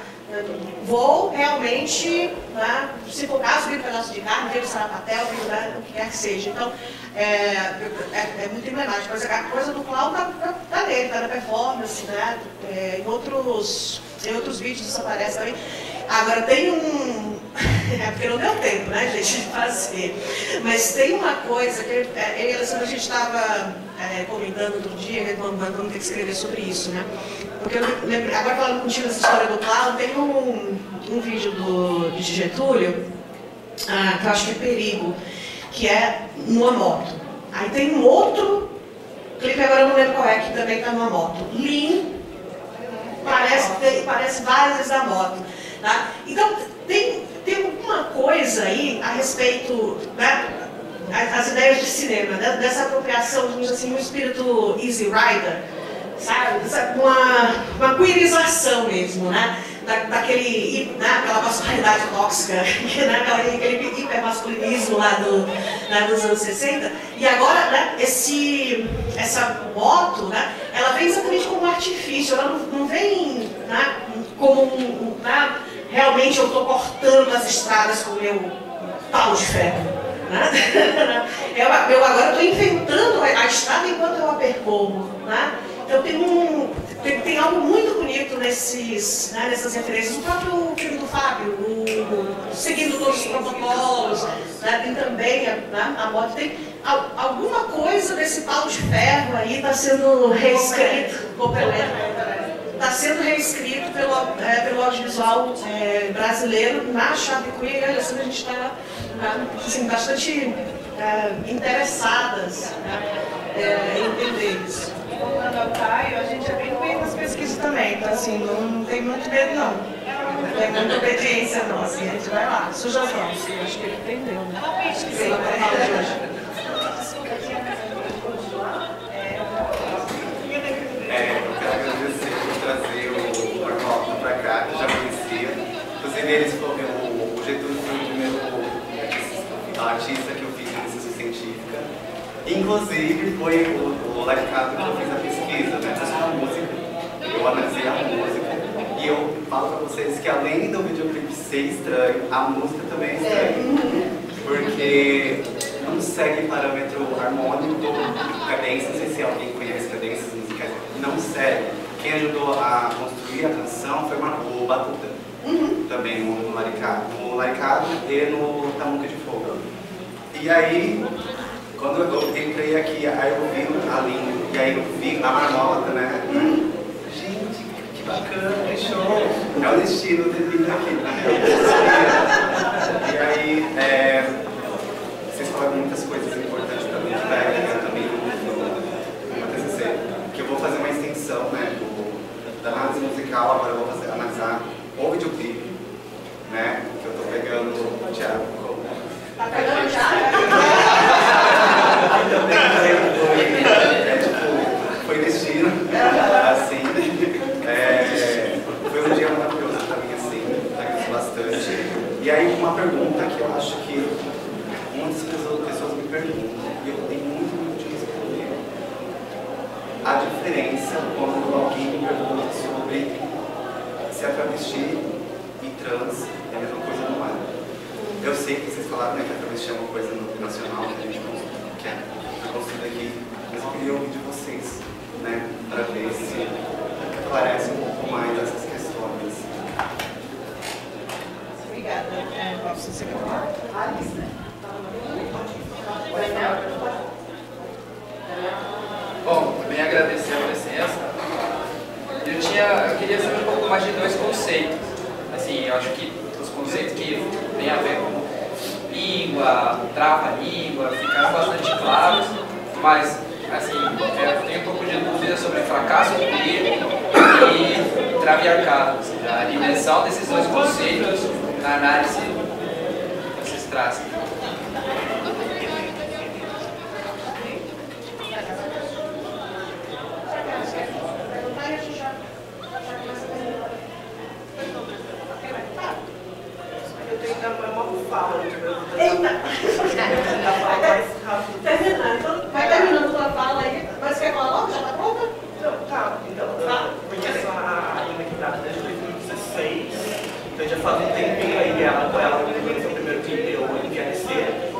vou realmente, né, se for caso, vir um pedaço de carne, vir o sarapatel, vir, né, o que quer que seja. Então, é muito emblemático, mas a coisa do clown tá nele, tá na performance, né, em outros vídeos isso aparece também. Agora, tem porque não deu tempo, né, gente, de fazer, mas tem uma coisa que eu e a Alessandra, a gente estava comentando outro dia, vamos ter que escrever sobre isso, né, porque eu lembro, agora falando contigo essa história do clown, tem um vídeo de Getúlio, que eu acho que é Perigo, que é numa moto. Aí tem um outro clipe, agora eu não lembro qual é, que também está numa moto. Lean, parece várias vezes a moto. Tá? Então, tem alguma coisa aí a respeito, né, as ideias de cinema, né, dessa apropriação, digamos assim, um espírito Easy Rider, sabe? Uma queerização mesmo, né? Aquela masculinidade tóxica, né? Aquele hipermasculinismo lá dos anos 60. E agora, né, essa moto, né, ela vem exatamente como um artifício, ela não vem, né, como realmente eu estou cortando as estradas com o meu pau de ferro. Né? Eu agora estou inventando a estrada enquanto eu a percorro. Né? Então tem algo muito bonito nessas referências. O próprio filme do Fábio, seguindo todos os protocolos, né? Tem também a moto, tem alguma coisa desse pau de ferro aí está sendo reescrito, está sendo reescrito pelo audiovisual brasileiro na chave queer. A gente está assim, bastante interessadas, né, em entender isso. Voltando ao Caio, a gente é bem bem nas pesquisas também, então assim, não tem muito medo não. Não tem muita obediência não, assim, a gente vai lá, suja as mãos. Acho que ele entendeu, né? Sim, eu quero agradecer por trazer o Arnaldo para cá, que eu já conhecia. Inclusive o Getúlio foi o primeiro artista que eu fiz em iniciação científica. Inclusive foi o Laricado que eu fiz a pesquisa, né? A música. Eu analisei a música e eu falo para vocês que além do videoclipe ser estranho, a música também é estranha. Porque não segue parâmetro harmônico, cadência, não sei se alguém conhece cadências musicais, não segue. Quem ajudou a construir a canção foi o Batuta, também no Laricado e no Tamuca de Fogo. E aí, quando eu entrei aqui, aí eu vi a linha, e aí eu vi a marmota, né? Gente, que bacana, que show! É o destino de vir aqui, E aí, vocês falaram muitas coisas importantes para mim, que vai agregar também no TCC, que eu vou fazer uma extensão, né, da análise musical, agora eu vou analisar o videoclipe, né, que eu estou pegando o Thiago como... Tá pegando o Thiago? a diferença quando alguém me pergunta sobre se a travesti e trans é a mesma coisa ou não é. Eu sei que vocês falaram, né, que a travesti é uma coisa nacional, que a gente não quer construir aqui, mas eu queria ouvir de vocês, né, para ver se esclarece um pouco mais essas questões. Obrigada. Você quer falar? Alice, né? Bom, também agradecer a presença. Eu queria saber um pouco mais de dois conceitos. Assim, eu acho que os conceitos que têm a ver com língua, trava-língua, ficaram bastante claros, mas, assim, eu tenho um pouco de dúvida sobre fracasso queer e traviarcado, ou seja, a dimensão desses dois conceitos na análise que vocês trazem. Vai terminando sua fala aí. Mas quer falar logo? Já está pronta? Então, eu conheço a Ana Quebrada desde 2016, então já faz um tempinho aí ela conheceu o primeiro clipe, o MVNC,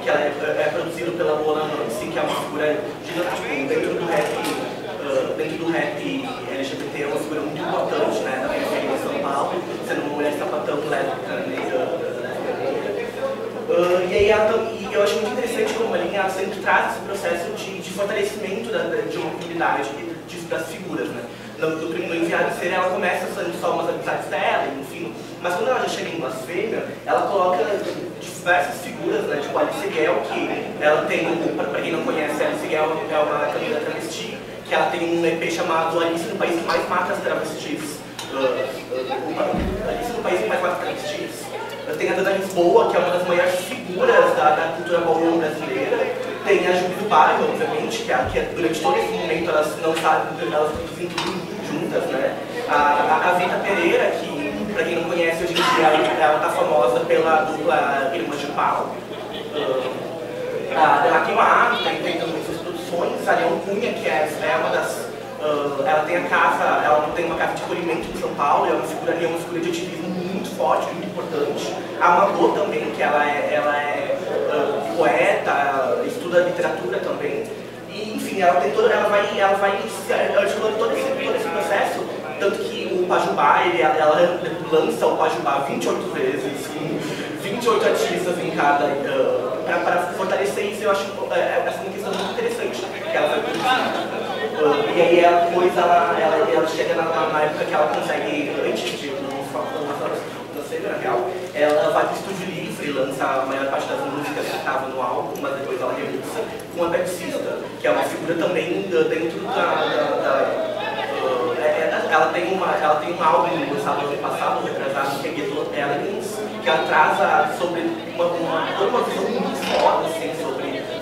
que ela é produzido pela Luana Nancy, que é uma figura gigante dentro do rap LGBT, é uma figura muito importante, né, da periferia de São Paulo, sendo uma mulher sapatão, lésbica, negra. E aí eu acho muito interessante como a linha ela sempre traz esse processo de fortalecimento de uma comunidade, das figuras, né? No Enviado de Ser, ela começa sendo só umas amizades dela, enfim, mas quando ela já chega em Blasfêmia, ela coloca diversas figuras, né? Tipo a Alice Guel, que ela tem, para quem não conhece, a Alice Guel é uma cantora travesti, que ela tem um EP chamado Alice no País que Mais Mata as Travestis. Alice no País que Mais Mata as Travestis. Tem a Dana Lisboa, que é uma das maiores figuras da cultura ballroom brasileira. Tem a Julie do Bairro, obviamente, que durante todo esse momento elas não sabem, elas produzem tudo juntas, né? A Vita Pereira, que, para quem não conhece, hoje em dia ela está famosa pela dupla Irmã de Pau. A Delaquimar, que tem também suas produções. A Leon Cunha, que é uma das... ela tem uma casa de acolhimento em São Paulo, é uma figura de ativismo muito forte, muito importante. A Margot também, que ela é poeta, estuda literatura também. E, enfim, ela vai articulando todo esse processo, tanto que o Pajubá, ela lança o Pajubá 28 vezes, com 28 artistas em cada... para fortalecer isso, eu acho essa uma questão muito interessante que ela vai produzir. E aí ela chega na época que ela consegue, antes de na real, ela vai para o Estúdio Livre, lança a maior parte das músicas que estavam no álbum, mas depois ela remix com a Baptista, que é uma figura também dentro ela tem um álbum lançado ano passado, retrasado, que é Ghetto Elegance, que ela traz sobre toda uma visão muito foda assim,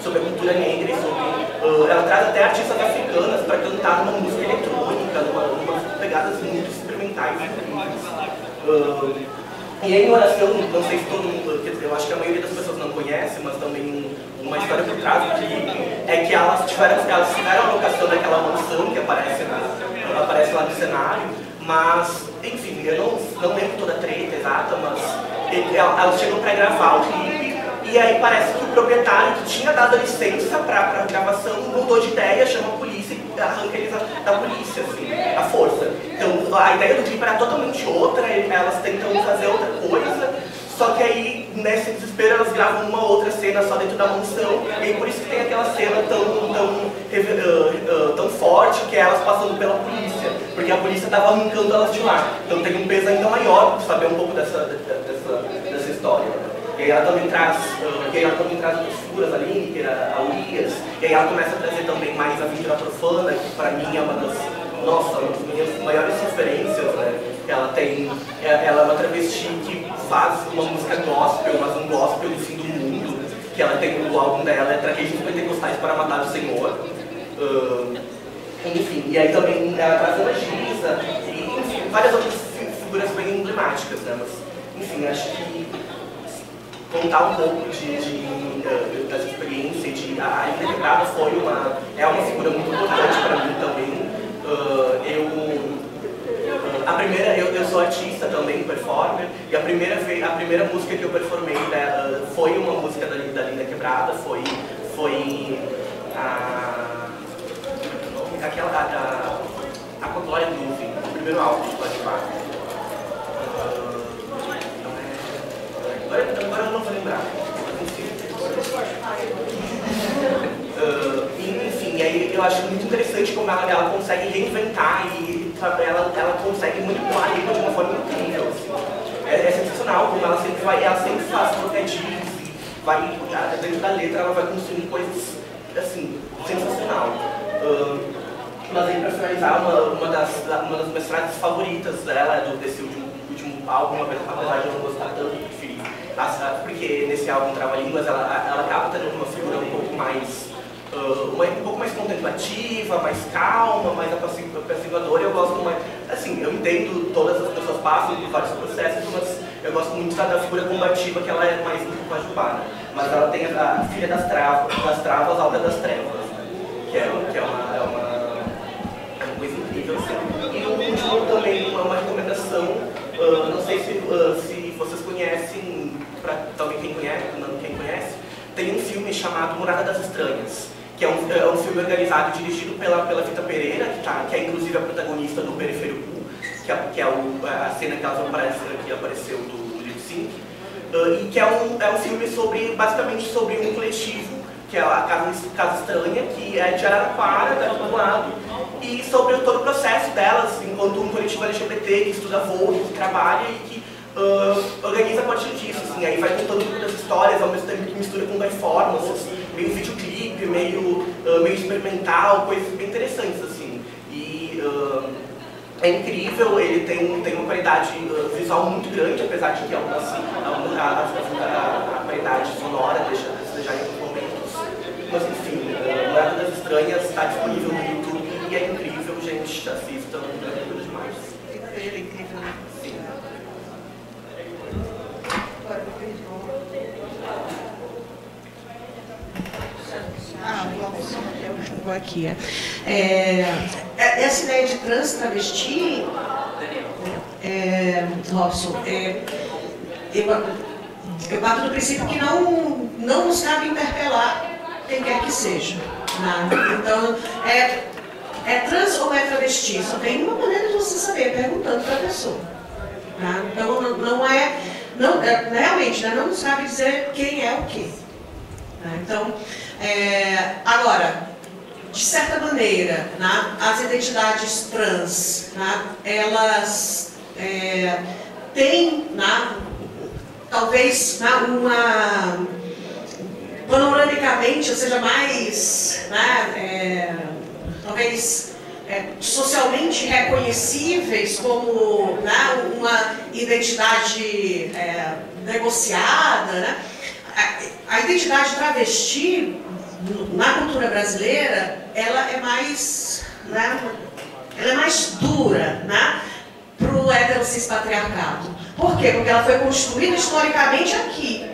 sobre a cultura negra e ela traz até artistas africanas para cantar uma música eletrônica, umas pegadas muito experimentais incríveis. E aí, em Oração, não sei se todo mundo, quer dizer, eu acho que a maioria das pessoas não conhece, mas também uma história por trás do clipe é que elas fizeram a locação daquela mansão que aparece lá no cenário, mas, enfim, eu não lembro toda a treta exata, mas elas chegam para gravar o clipe e aí parece que o proprietário que tinha dado a licença para a gravação mudou de ideia, chama a polícia e arranca eles da polícia, assim, à força. Então a ideia do clipe era totalmente outra, elas tentam fazer outra coisa, só que aí nesse desespero elas gravam uma outra cena só dentro da mansão, e por isso que tem aquela cena tão forte que é elas passando pela polícia, porque a polícia estava arrancando elas de lá. Então tem um peso ainda maior de saber um pouco dessa história. E aí ela também traz outras figuras ali, que era a Urias, e aí ela começa a trazer também mais a Aventura Profana, que para mim é uma das minhas maiores referências, né? Ela é uma travesti que faz uma música gospel, mas um gospel do fim do mundo, que ela tem o álbum dela, é Traquejos Pentecostais para Matar o Senhor. Enfim, e aí também ela traz a Gisa, e enfim, várias outras figuras bem emblemáticas, né? Mas, enfim, acho que contar um pouco dessa experiência, a Ilha Quebrada é uma figura muito importante para mim também, E a primeira música que eu performei dela foi uma música da Linda Quebrada, foi a Contória Groove, o primeiro álbum de Pode Par. Agora eu não vou lembrar. Enfim, aí eu acho muito interessante como ela consegue reinventar e ela consegue manipular a língua de uma forma incrível. Assim. É sensacional como ela sempre faz trocadilhos e vai, dentro da letra ela vai construindo coisas assim, sensacional. Mas aí, para finalizar, uma das minhas frases favoritas dela, desse último álbum, apesar de eu não gostar tanto, eu preferi. Porque nesse álbum Trava-Línguas ela acaba tendo uma figura um pouco mais contemplativa, mais calma, mais apaciguadora. Eu gosto mais, assim, eu entendo todas as pessoas passam por vários processos, mas eu gosto muito da figura combativa, que ela é mais um pouco ajupada. Mas ela tem a Filha das Travas, Alda das Trevas, que é uma coisa incrível, assim. E o último também, uma recomendação, não sei se vocês conhecem, para talvez quem conhece, tem um filme chamado Morada das Estranhas, que é um filme organizado e dirigido pela Vita Pereira, que é inclusive a protagonista do Periférico, que é a cena que apareceu do Lip Sync, e que é um filme basicamente sobre um coletivo, que é a Casa Estranha, que é de Araraquara, do lado, e sobre todo o processo delas, enquanto um coletivo LGBT que estuda voo, que trabalha e que organiza a partir disso, assim, aí vai contando muitas histórias, ao mesmo tempo que mistura com performances, meio videoclipe, meio experimental, coisas bem interessantes, assim. E é incrível, ele tem uma qualidade visual muito grande, apesar de que a qualidade sonora deixa em alguns momentos. Mas enfim, Morada das Estranhas está disponível no YouTube e é incrível, gente, assistam, é tudo demais. É incrível, né? Sim. Vou aqui. Essa ideia de trans travesti, Robson, eu bato no princípio que não nos cabe interpelar quem quer que seja. Né? Então, é trans ou é travesti? Só tem uma maneira de você saber, perguntando para a pessoa. Né? Então, realmente, né, não nos cabe dizer quem é o quê. Né? Então, agora, de certa maneira, né, as identidades trans, né, elas têm, né, talvez, né, panoramicamente, ou seja, mais, né, talvez socialmente reconhecíveis como, né, uma identidade negociada, né? A identidade travesti na cultura brasileira, ela é mais, né, ela é mais dura, né, para o heterocis patriarcado. Por quê? Porque ela foi construída historicamente aqui.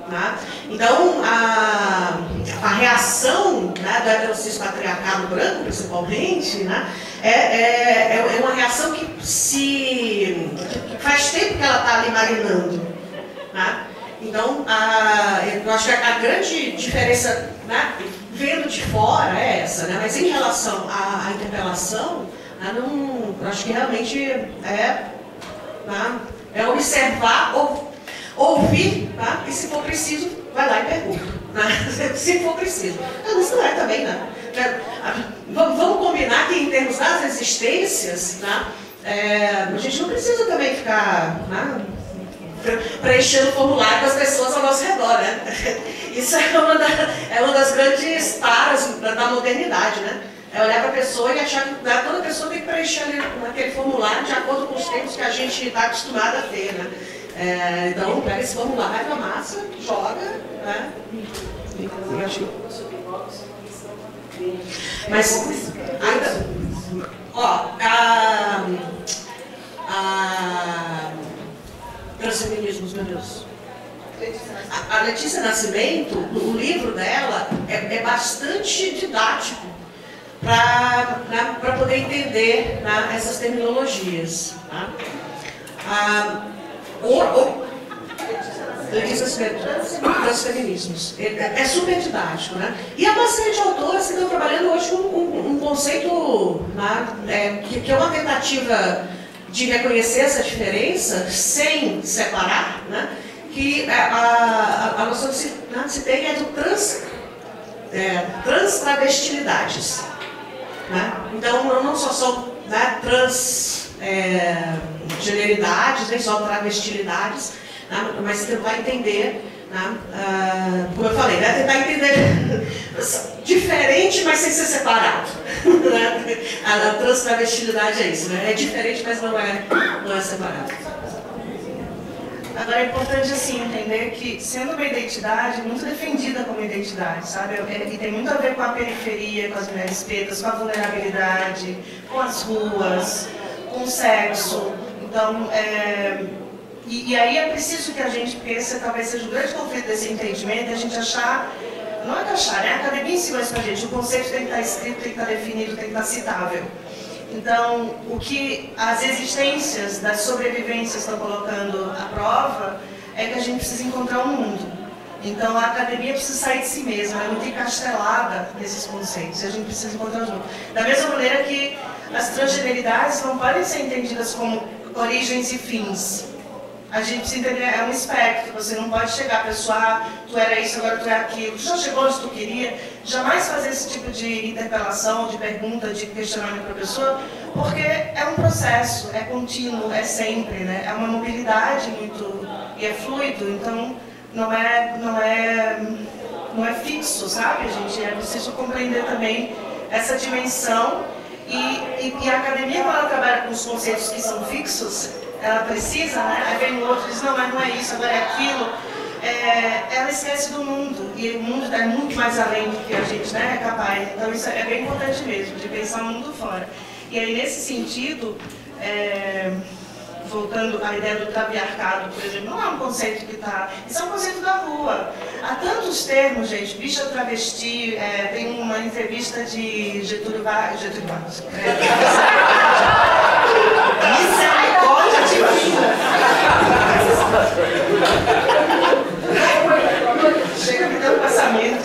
Né? Então, a reação, né, do heterocis patriarcado branco, principalmente, né, é uma reação que faz tempo que ela está ali marinando. Né? Então, eu acho que a grande diferença, né, vendo de fora é essa, né, mas em relação à interpelação, eu acho que realmente é observar, ouvir, tá? E se for preciso, vai lá e pergunta. Né? Se for preciso. Mas não é também, né? Vamos combinar que em termos das existências, né, a gente não precisa também ficar, né, preenchendo o formulário das pessoas ao nosso redor, né? Isso é uma das grandes taras da modernidade, né? É olhar para a pessoa e achar que toda pessoa tem que preencher aquele formulário de acordo com os tempos que a gente está acostumado a ter, né? Então, pega esse formulário, vai para a massa, joga, né? Mas, ainda, transfeminismos, meu Deus. A Letícia Nascimento, o livro dela é bastante didático para poder entender, né, essas terminologias. Tá? Transfeminismos. É super didático, né? E há uma série de autoras que estão trabalhando hoje com um conceito, né, que é uma tentativa de reconhecer essa diferença sem separar, né? Que a noção que se tem é do transtravestilidades. Né? Então, não só são, né, transgeneridades, nem só travestilidades, né, mas tentar entender, né, como eu falei, né, tentar entender diferente, mas sem ser separado. Né? A transtravestilidade é isso, né? É diferente, mas não é separado. Agora é importante assim entender que, sendo uma identidade muito defendida como identidade, sabe? E tem muito a ver com a periferia, com as mulheres pretas, com a vulnerabilidade, com as ruas, com o sexo. Então, e aí é preciso que a gente pense, talvez seja o grande conflito desse entendimento, a gente achar, não é que achar, né? A academia ensina isso pra gente, o conceito tem que estar escrito, tem que estar definido, tem que estar citável. Então, o que as existências das sobrevivências estão colocando à prova é que a gente precisa encontrar um mundo. Então, a academia precisa sair de si mesma, ela é muito encastelada nesses conceitos, e a gente precisa encontrar um mundo. Da mesma maneira que as transgeneridades não podem ser entendidas como origens e fins. A gente precisa entender, é um espectro, você não pode chegar, pessoal, tu era isso, agora tu é aquilo, tu já chegou onde tu queria, jamais fazer esse tipo de interpelação, de pergunta, de questionamento para a pessoa, porque é um processo, é contínuo, é sempre, né? É uma mobilidade muito, e é fluido, então não é fixo, sabe, gente? É preciso compreender também essa dimensão, e a academia, quando ela trabalha com os conceitos que são fixos, ela precisa, né? Aí vem o outro e diz, não, mas não é isso, agora é aquilo. Ela esquece do mundo, e o mundo é muito mais além do que a gente, né, é capaz. Então isso é bem importante mesmo, de pensar o mundo fora. E aí, nesse sentido, voltando à ideia do traviarcado, por exemplo, não é um conceito que está... Isso é um conceito da rua. Há tantos termos, gente, bicha travesti, tem uma entrevista de Getúlio Vargas... Misericórdia divina! Chega me dando passamento.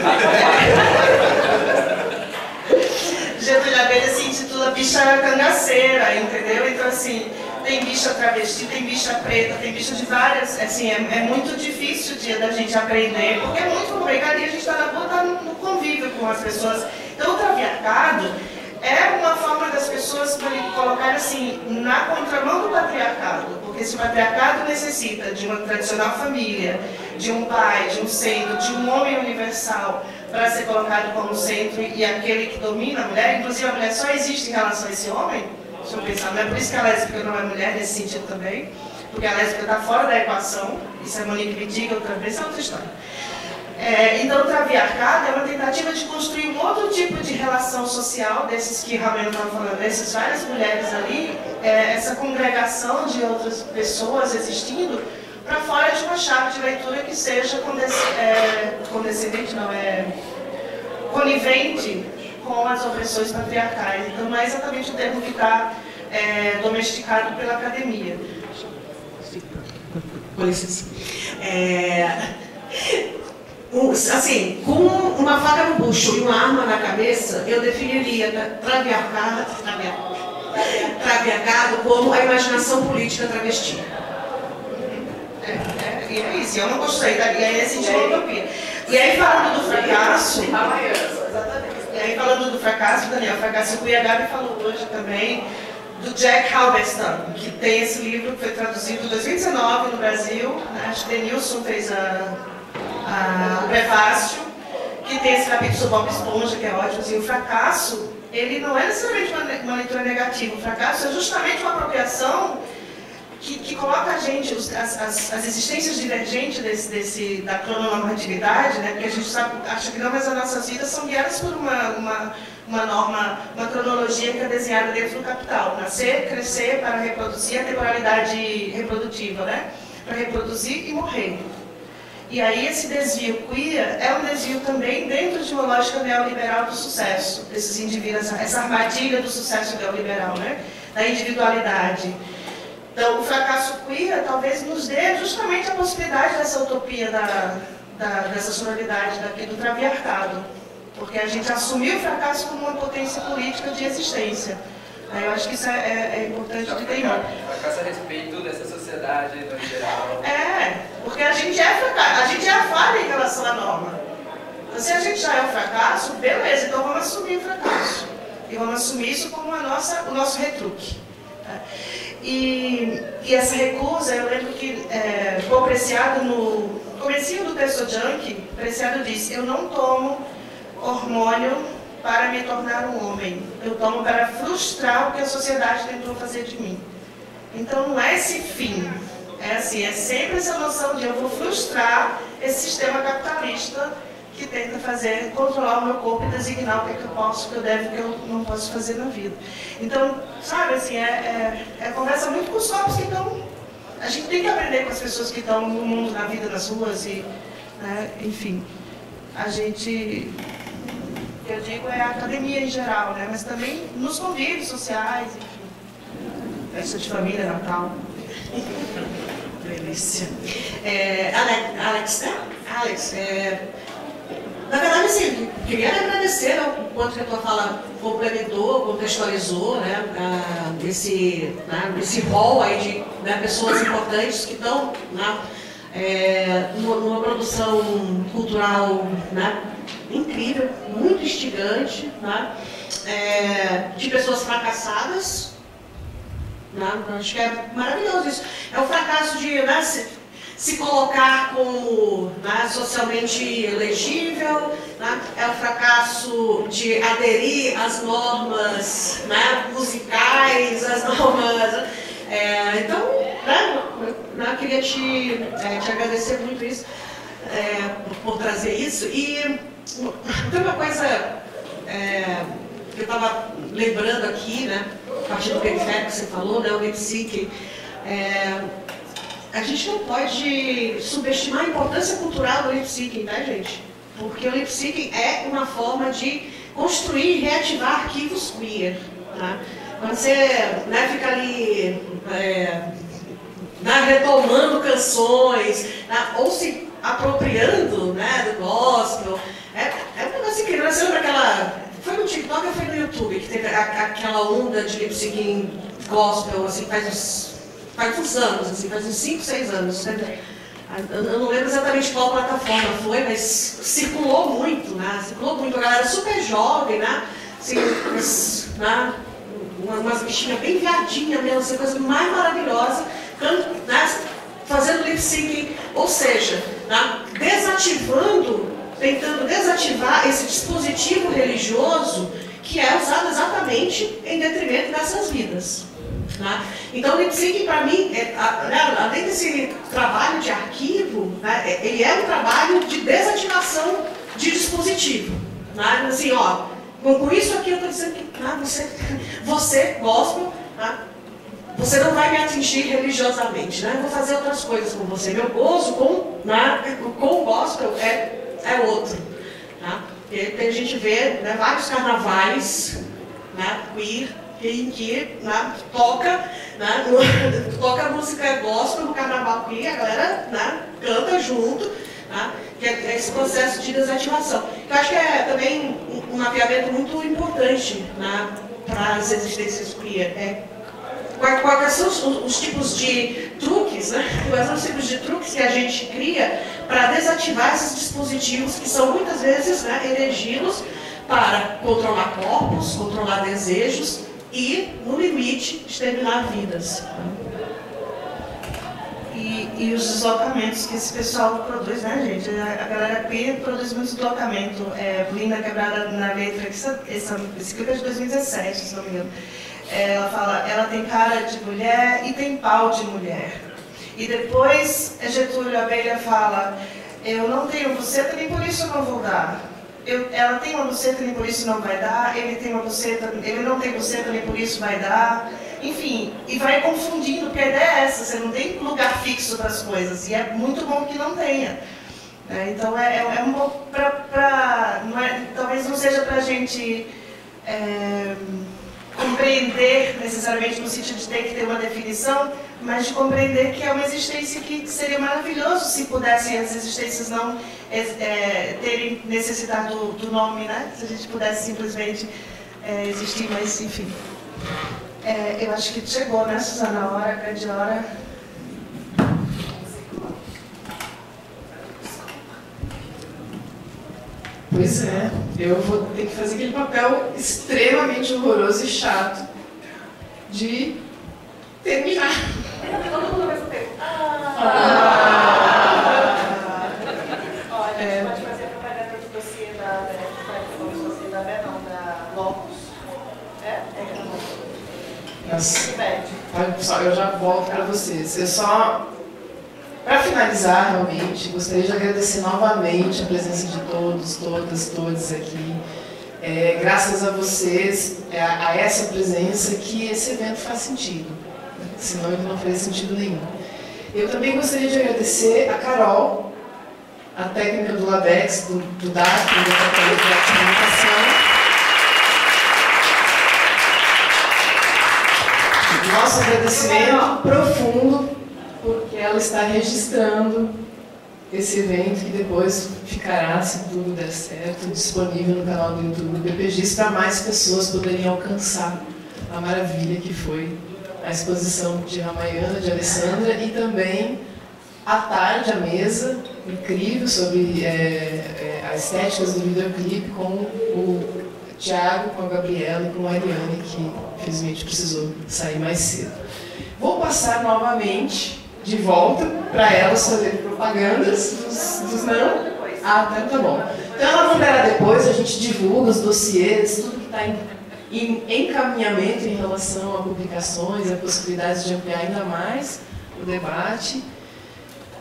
Getúlio Abelha se intitula Bicha Cangaceira, entendeu? Então, assim, tem bicha travesti, tem bicha preta, tem bicha de várias... Assim, é muito difícil o dia da gente aprender, porque é muito complicado e a gente está na rua, está no convívio com as pessoas. Então, o traviarcado é uma forma das pessoas colocarem assim, na contramão do patriarcado, porque esse patriarcado necessita de uma tradicional família, de um pai, de um centro, de um homem universal para ser colocado como centro e aquele que domina a mulher. Inclusive a mulher só existe em relação a esse homem. Deixa eu pensar, não é por isso que a lésbica não é mulher nesse sentido também, porque a lésbica está fora da equação, isso é Monique Wittig, outra vez, é outra história. Então, o traviarcado é uma tentativa de construir um outro tipo de relação social, desses que Rabelo estava falando, dessas várias mulheres ali, essa congregação de outras pessoas existindo, para fora de uma chave de leitura que seja condescendente, não, conivente com as opressões patriarcais. Então, não é exatamente o termo que está domesticado pela academia. Com licença. Assim, com uma faca no bucho e uma arma na cabeça, eu definiria traviarcado como a imaginação política travesti. E é isso, eu não gostei, e aí é sentir uma utopia. E aí falando do fracasso, Daniel, fracasso que a Gabi falou hoje também, do Jack Halberstam, que tem esse livro que foi traduzido em 2019 no Brasil, né? Acho que Denilson fez o prefácio, que tem esse capítulo sobre Bob Esponja, que é ótimo. Assim, o fracasso, ele não é necessariamente uma leitura negativa, o fracasso é justamente uma apropriação que coloca a gente, as existências divergentes da crononormatividade, né? Porque a gente acha que não, mas as nossas vidas são guiadas por uma norma, uma cronologia que é desenhada dentro do capital. Nascer, crescer para reproduzir, a temporalidade reprodutiva, né? Para reproduzir e morrer. E aí esse desvio queer é um desvio também dentro de uma lógica neoliberal do sucesso, desses indivíduos, essa armadilha do sucesso neoliberal, né? Da individualidade. Então, o fracasso queer talvez nos dê justamente a possibilidade dessa utopia dessa sororidade daqui do traviarcado, porque a gente assumiu o fracasso como uma potência política de existência. Eu acho que isso é importante de ter em mente. Fracasso a respeito dessa sociedade no geral. Porque a gente é fracasso, a gente é a falha em relação à norma. Então, se a gente já é o fracasso, beleza, então vamos assumir o fracasso. E vamos assumir isso como o nosso retruque. E essa recusa, eu lembro que foi o Preciado, no comecinho do texto Junk, o Preciado disse: eu não tomo hormônio para me tornar um homem, eu tomo para frustrar o que a sociedade tentou fazer de mim. Então não é esse fim, é assim, é sempre essa noção de eu vou frustrar esse sistema capitalista que tenta controlar o meu corpo e designar o que eu posso, o que eu devo e o que eu não posso fazer na vida. Então, sabe, assim, conversa muito com os corpos que estão... A gente tem que aprender com as pessoas que estão no mundo, na vida, nas ruas e, enfim, a gente... Eu digo a academia em geral, né? Mas também nos convívios sociais, enfim. Festa de família, Natal. Delícia. Alex, né? Alex, na verdade, assim, queria agradecer o quanto que a tua fala complementou, contextualizou, né, esse rol aí de pessoas importantes que estão numa produção cultural incrível, muito instigante, de pessoas fracassadas. Acho que é maravilhoso isso. É o fracasso de se colocar como socialmente elegível, é o fracasso de aderir às normas musicais, às normas... Então, eu queria te agradecer muito isso, por trazer isso. E tem uma coisa que eu estava lembrando aqui, a partir do periférico que você falou, o lip sync. A gente não pode subestimar a importância cultural do lip syncing, tá, gente? Porque o lip syncing é uma forma de construir e reativar arquivos queer. Tá? Quando você fica ali retomando canções, ou se apropriando do gospel, é um negócio incrível. Você lembra aquela... Foi no TikTok ou foi no YouTube que teve aquela onda de lip syncing gospel, assim, faz uns anos, assim, faz uns 5, 6 anos. Eu não lembro exatamente qual plataforma foi, mas circulou muito, circulou muito. A galera super jovem, assim, umas bichinhas bem viadinhas mesmo, assim, coisa mais maravilhosa, fazendo lip syncing, ou seja, tentando desativar esse dispositivo religioso que é usado exatamente em detrimento dessas vidas. Então, o lip syncing, para mim, além desse trabalho de arquivo, ele é um trabalho de desativação de dispositivo. Assim, com isso aqui eu estou dizendo que você gospel, você não vai me atingir religiosamente, eu vou fazer outras coisas com você. Meu gozo com o gospel é outro. E a gente vê vários carnavais queer, em que toca música gospel no carnaval queer, a galera canta junto, que é esse processo de desativação. Eu acho que é também um mapeamento muito importante para as existências queer. Quais são os tipos de truques, quais são os tipos de truques que a gente cria para desativar esses dispositivos que são muitas vezes erigidos para controlar corpos, controlar desejos e, no limite, exterminar vidas. E os deslocamentos que esse pessoal produz, gente? A galera queer produz muito deslocamento. Linda Quebrada na letra, esse clipe é de 2017, se não me engano. Ela fala, ela tem cara de mulher e tem pau de mulher. E depois Getúlio Abelha fala, eu não tenho buceta, nem por isso eu não vou dar. Ela tem uma buceta, nem por isso não vai dar. Ele tem uma buceta, ele não tem buceta, nem por isso vai dar. Enfim, e vai confundindo, porque a ideia é essa, você não tem lugar fixo para as coisas. E é muito bom que não tenha. Então é um pouco talvez não seja para a gente compreender necessariamente no sentido de ter que ter uma definição, mas de compreender que é uma existência que seria maravilhoso se pudessem as existências não terem necessidade do nome, né? Se a gente pudesse simplesmente existir, mas enfim. Eu acho que chegou, né, Suzana, a hora, a grande hora. Pois é, eu vou ter que fazer aquele papel extremamente horroroso e chato de terminar. Todo mundo vai saber. Olha, a gente pode fazer a propaganda do dossiê da Locus. Nossa, eu já volto para vocês. Eu só, para finalizar, realmente, gostaria de agradecer novamente a presença de todos, todas aqui. Graças a vocês, a essa presença, que esse evento faz sentido. Senão ele não faria sentido nenhum. Eu também gostaria de agradecer a Carol, a técnica do Labex, do DAC, do Departamento de Arte e Comunicação. Nosso agradecimento profundo, porque ela está registrando esse evento que depois ficará, se tudo der certo, disponível no canal do YouTube do BPGIS para mais pessoas poderem alcançar a maravilha que foi a exposição de Ramayana, de Alessandra, e também à tarde, a mesa incrível sobre as estéticas do videoclipe com o Thiago, com a Gabriela e com a Eliane, que infelizmente precisou sair mais cedo. Vou passar novamente de volta para elas fazerem propagandas dos não. Ah, tá bom. Então elas vão esperar depois, a gente divulga os dossiês, tudo que está em encaminhamento em relação a publicações, a possibilidades de ampliar ainda mais o debate.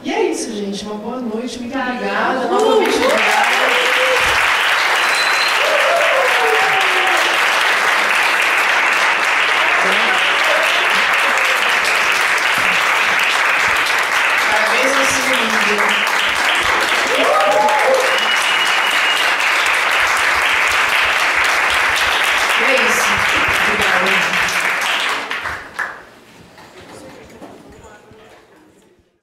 E é isso, gente. Uma boa noite, muito obrigada. Novamente obrigada.